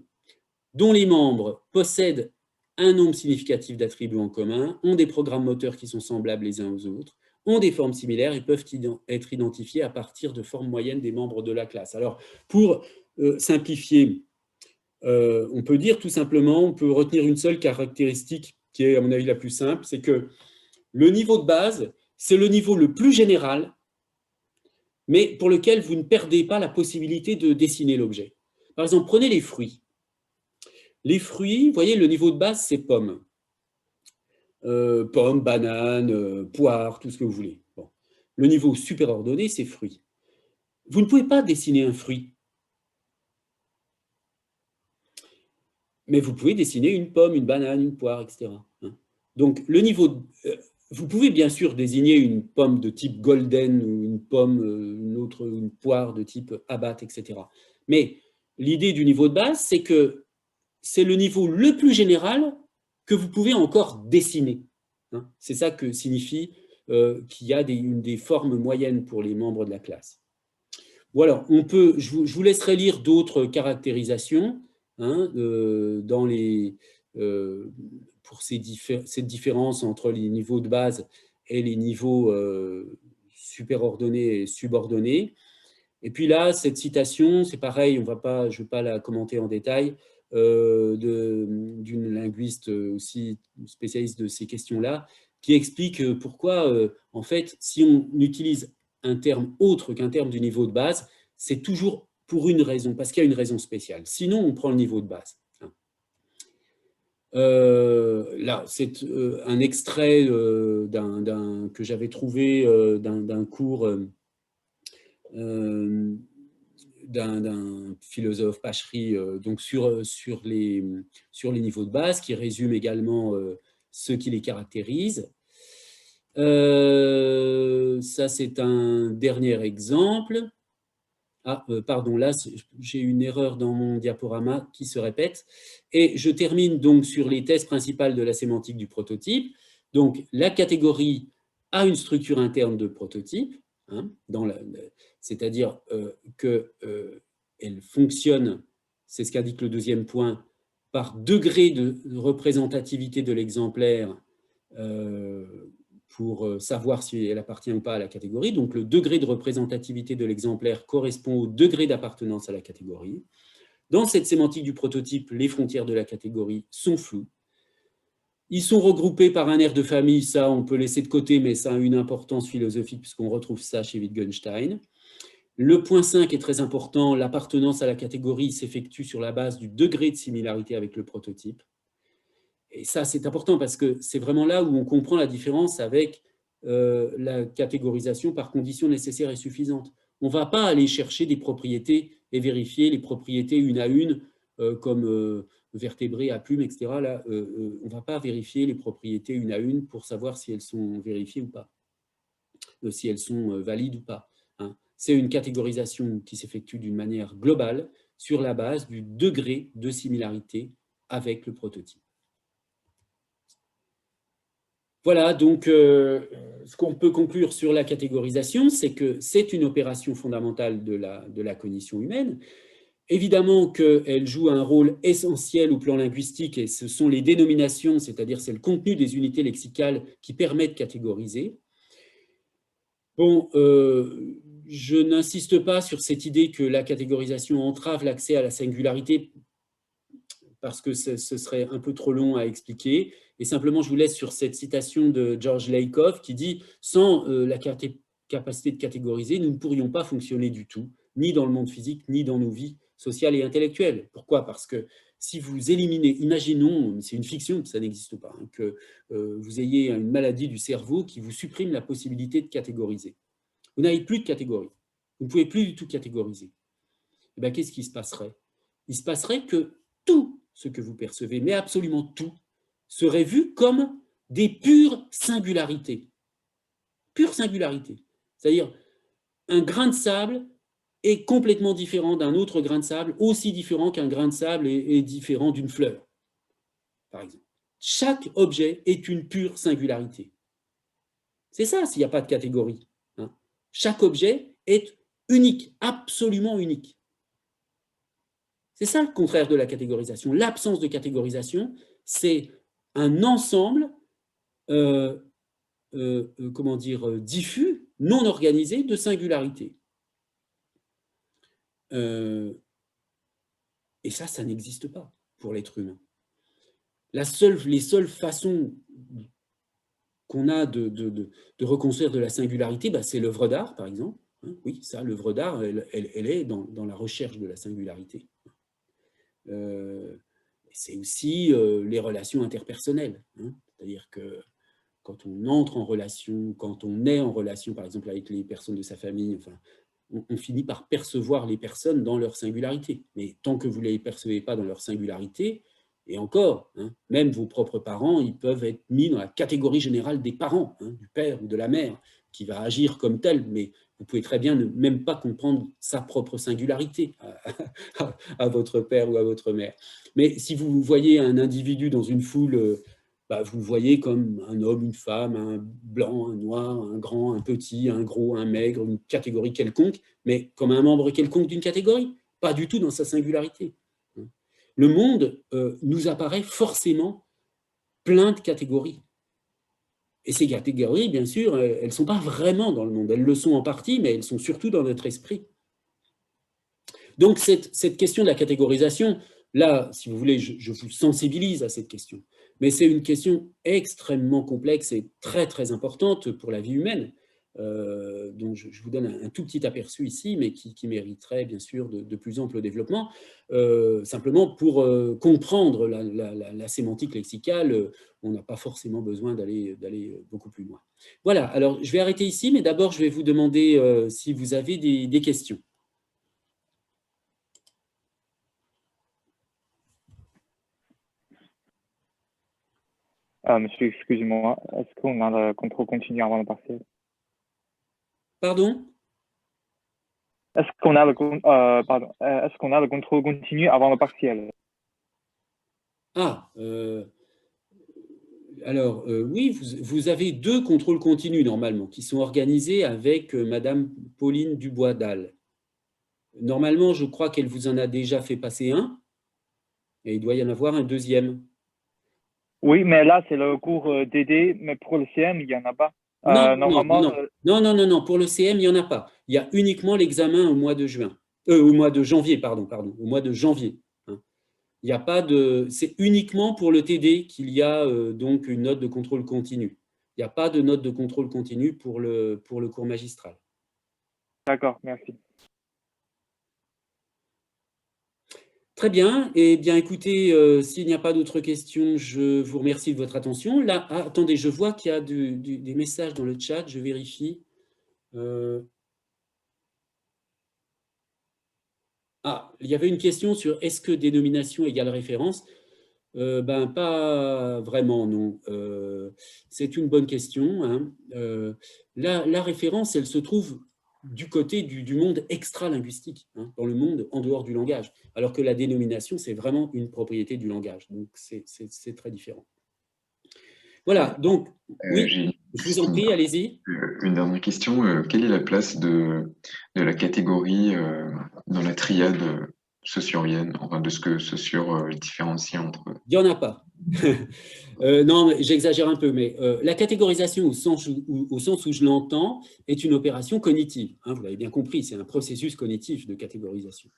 dont les membres possèdent un nombre significatif d'attributs en commun, ont des programmes moteurs qui sont semblables les uns aux autres, ont des formes similaires et peuvent être identifiés à partir de formes moyennes des membres de la classe. Alors, pour simplifier, on peut dire tout simplement, on peut retenir une seule caractéristique qui est à mon avis la plus simple, c'est que le niveau de base, c'est le niveau le plus général, mais pour lequel vous ne perdez pas la possibilité de dessiner l'objet. Par exemple, prenez les fruits. Les fruits, vous voyez, le niveau de base, c'est pommes. Pommes, bananes, poires, tout ce que vous voulez. Bon. Le niveau superordonné, c'est fruits. Vous ne pouvez pas dessiner un fruit. Mais vous pouvez dessiner une pomme, une banane, une poire, etc. Donc, le niveau... vous pouvez bien sûr désigner une pomme de type golden ou une pomme, une poire de type abat, etc. Mais l'idée du niveau de base, c'est que c'est le niveau le plus général que vous pouvez encore dessiner. C'est ça que signifie qu'il y a des formes moyennes pour les membres de la classe. Voilà, je vous laisserai lire d'autres caractérisations pour cette différence entre les niveaux de base et les niveaux superordonnés et subordonnés. Et puis là, cette citation, c'est pareil, je ne vais pas la commenter en détail, d'une linguiste aussi spécialiste de ces questions-là, qui explique pourquoi, en fait, si on utilise un terme autre qu'un terme du niveau de base, c'est toujours pour une raison, parce qu'il y a une raison spéciale. Sinon, on prend le niveau de base. Là, c'est un extrait que j'avais trouvé d'un cours d'un philosophe Pacheri, donc sur les niveaux de base, qui résume également ce qui les caractérise. Ça, c'est un dernier exemple. Ah, pardon, là, j'ai une erreur dans mon diaporama qui se répète. Et je termine donc sur les thèses principales de la sémantique du prototype. Donc, la catégorie a une structure interne de prototype, hein, c'est-à-dire qu'elle fonctionne, c'est ce qu'indique le deuxième point, par degré de représentativité de l'exemplaire pour savoir si elle appartient ou pas à la catégorie. Donc, le degré de représentativité de l'exemplaire correspond au degré d'appartenance à la catégorie. Dans cette sémantique du prototype, les frontières de la catégorie sont floues. Ils sont regroupés par un aire de famille, ça on peut laisser de côté, mais ça a une importance philosophique puisqu'on retrouve ça chez Wittgenstein. Le point 5 est très important, l'appartenance à la catégorie s'effectue sur la base du degré de similarité avec le prototype. Et ça, c'est important parce que c'est vraiment là où on comprend la différence avec la catégorisation par conditions nécessaires et suffisantes. On ne va pas aller chercher des propriétés et vérifier les propriétés une à une, comme vertébrés à plumes, etc. Là, on ne va pas vérifier les propriétés une à une pour savoir si elles sont vérifiées ou pas, si elles sont valides ou pas. Hein. C'est une catégorisation qui s'effectue d'une manière globale sur la base du degré de similarité avec le prototype. Voilà, donc ce qu'on peut conclure sur la catégorisation, c'est que c'est une opération fondamentale de la cognition humaine. Évidemment qu'elle joue un rôle essentiel au plan linguistique, et ce sont les dénominations, c'est-à-dire c'est le contenu des unités lexicales qui permet de catégoriser. Bon, je n'insiste pas sur cette idée que la catégorisation entrave l'accès à la singularité, parce que ce serait un peu trop long à expliquer. Et simplement, je vous laisse sur cette citation de George Lakoff qui dit « Sans la capacité de catégoriser, nous ne pourrions pas fonctionner du tout, ni dans le monde physique, ni dans nos vies sociales et intellectuelles. » Pourquoi? Parce que si vous éliminez, imaginons, c'est une fiction, ça n'existe pas, hein, que vous ayez une maladie du cerveau qui vous supprime la possibilité de catégoriser. Vous n'avez plus de catégorie. Vous ne pouvez plus du tout catégoriser. Et bien, qu'est-ce qui se passerait? Il se passerait que tout ce que vous percevez, mais absolument tout, serait vu comme des pures singularités. Pure singularité. C'est-à-dire, un grain de sable est complètement différent d'un autre grain de sable, aussi différent qu'un grain de sable est différent d'une fleur, par exemple. Chaque objet est une pure singularité. C'est ça, s'il n'y a pas de catégorie. Hein. Chaque objet est unique, absolument unique. C'est ça le contraire de la catégorisation. L'absence de catégorisation, c'est un ensemble comment dire, diffus, non organisé de singularités. Et ça n'existe pas pour l'être humain. Les seules façons qu'on a de reconstruire de la singularité, bah, c'est l'œuvre d'art, par exemple. Oui, ça, l'œuvre d'art, elle est dans la recherche de la singularité. C'est aussi les relations interpersonnelles. Hein. C'est-à-dire que quand on entre en relation, quand on est en relation, par exemple, avec les personnes de sa famille, enfin, on finit par percevoir les personnes dans leur singularité. Mais tant que vous ne les percevez pas dans leur singularité, et encore, hein, même vos propres parents, ils peuvent être mis dans la catégorie générale des parents, hein, du père ou de la mère, qui va agir comme tel, mais vous pouvez très bien ne même pas comprendre sa propre singularité à votre père ou à votre mère. Mais si vous voyez un individu dans une foule, bah, vous le voyez comme un homme, une femme, un blanc, un noir, un grand, un petit, un gros, un maigre, une catégorie quelconque, mais comme un membre quelconque d'une catégorie, pas du tout dans sa singularité. Le monde nous apparaît forcément plein de catégories. Et ces catégories, bien sûr, elles ne sont pas vraiment dans le monde. Elles le sont en partie, mais elles sont surtout dans notre esprit. Donc, cette question de la catégorisation, là, si vous voulez, je vous sensibilise à cette question. Mais c'est une question extrêmement complexe et très, très importante pour la vie humaine. dont je vous donne un tout petit aperçu ici, mais qui mériterait bien sûr de plus ample développement. Simplement pour comprendre la sémantique lexicale, on n'a pas forcément besoin d'aller beaucoup plus loin. Voilà, alors je vais arrêter ici, mais d'abord je vais vous demander si vous avez des questions. Monsieur, excusez-moi, est-ce qu'on a le contrôle continu avant le partiel? Pardon? Est-ce qu'on a le contrôle continu avant le partiel? Ah, alors oui, vous avez 2 contrôles continus normalement, qui sont organisés avec Madame Pauline Dubois-Dalle. Normalement, je crois qu'elle vous en a déjà fait passer un, et il doit y en avoir un deuxième. Oui, mais là, c'est le cours DD, mais pour le CM, il n'y en a pas. Non, pour le CM, il n'y en a pas. Il y a uniquement l'examen au mois de juin. Au mois de janvier, pardon, au mois de janvier. Hein. Il n'y a pas de... C'est uniquement pour le TD qu'il y a donc une note de contrôle continu. Il n'y a pas de note de contrôle continu pour le cours magistral. D'accord, merci. Très bien. Eh bien, écoutez, s'il n'y a pas d'autres questions, je vous remercie de votre attention. Là, attendez, je vois qu'il y a des messages dans le chat, je vérifie. Il y avait une question sur est-ce que dénomination égale référence? Pas vraiment, non. C'est une bonne question. Hein. La référence, elle se trouve du côté du monde extra-linguistique, hein, dans le monde en dehors du langage, alors que la dénomination, c'est vraiment une propriété du langage. Donc, c'est très différent. Voilà, donc, oui, je vous en prie, allez-y. Une dernière question. Quelle est la place de la catégorie dans la triade saussurienne, enfin de ce que Saussure différencie entre... Il n'y en a pas. Non, j'exagère un peu, mais la catégorisation au sens où je l'entends est une opération cognitive. Hein, vous l'avez bien compris, c'est un processus cognitif de catégorisation.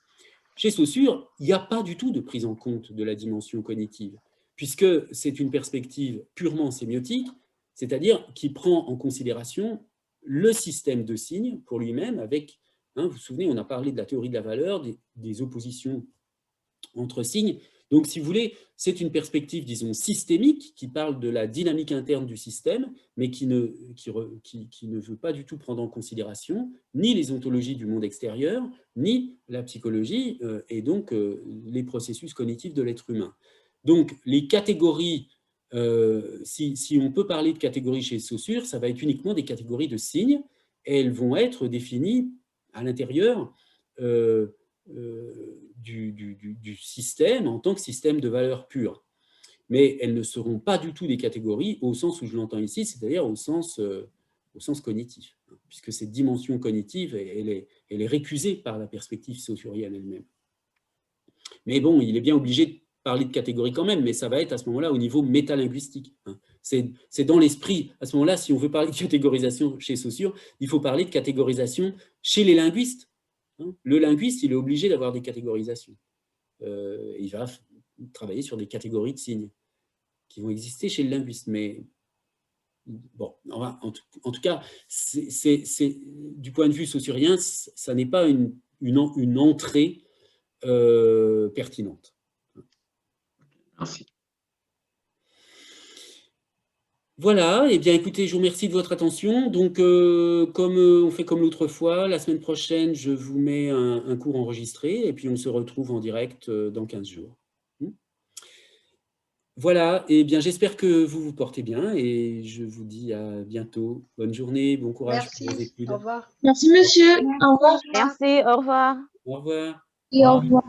Chez Saussure, il n'y a pas du tout de prise en compte de la dimension cognitive, puisque c'est une perspective purement sémiotique, c'est-à-dire qui prend en considération le système de signes pour lui-même avec, hein, vous vous souvenez, on a parlé de la théorie de la valeur, des oppositions entre signes. Donc, si vous voulez, c'est une perspective, disons, systémique qui parle de la dynamique interne du système, mais qui ne veut pas du tout prendre en considération ni les ontologies du monde extérieur, ni la psychologie, et donc les processus cognitifs de l'être humain. Donc, les catégories, si on peut parler de catégories chez Saussure, ça va être uniquement des catégories de signes, et elles vont être définies à l'intérieur du système en tant que système de valeurs pures. Mais elles ne seront pas du tout des catégories au sens où je l'entends ici, c'est-à-dire au sens cognitif, hein, puisque cette dimension cognitive, elle est récusée par la perspective saussurienne elle-même. Mais bon, il est bien obligé de parler de catégories quand même, mais ça va être à ce moment-là au niveau métalinguistique. Hein. C'est dans l'esprit, à ce moment-là, si on veut parler de catégorisation chez Saussure, il faut parler de catégorisation chez les linguistes. Le linguiste, il est obligé d'avoir des catégorisations. Il va travailler sur des catégories de signes qui vont exister chez le linguiste. Mais bon, en tout cas, du point de vue saussurien, ça n'est pas une entrée pertinente. Merci. Voilà, et bien écoutez, je vous remercie de votre attention. Donc, comme on fait comme l'autre fois, la semaine prochaine, je vous mets un cours enregistré et puis on se retrouve en direct dans 15 jours. Voilà, et bien j'espère que vous vous portez bien et je vous dis à bientôt. Bonne journée, bon courage pour vos études. Au revoir. Merci, monsieur. Au revoir. Merci, au revoir. Au revoir. Et au revoir.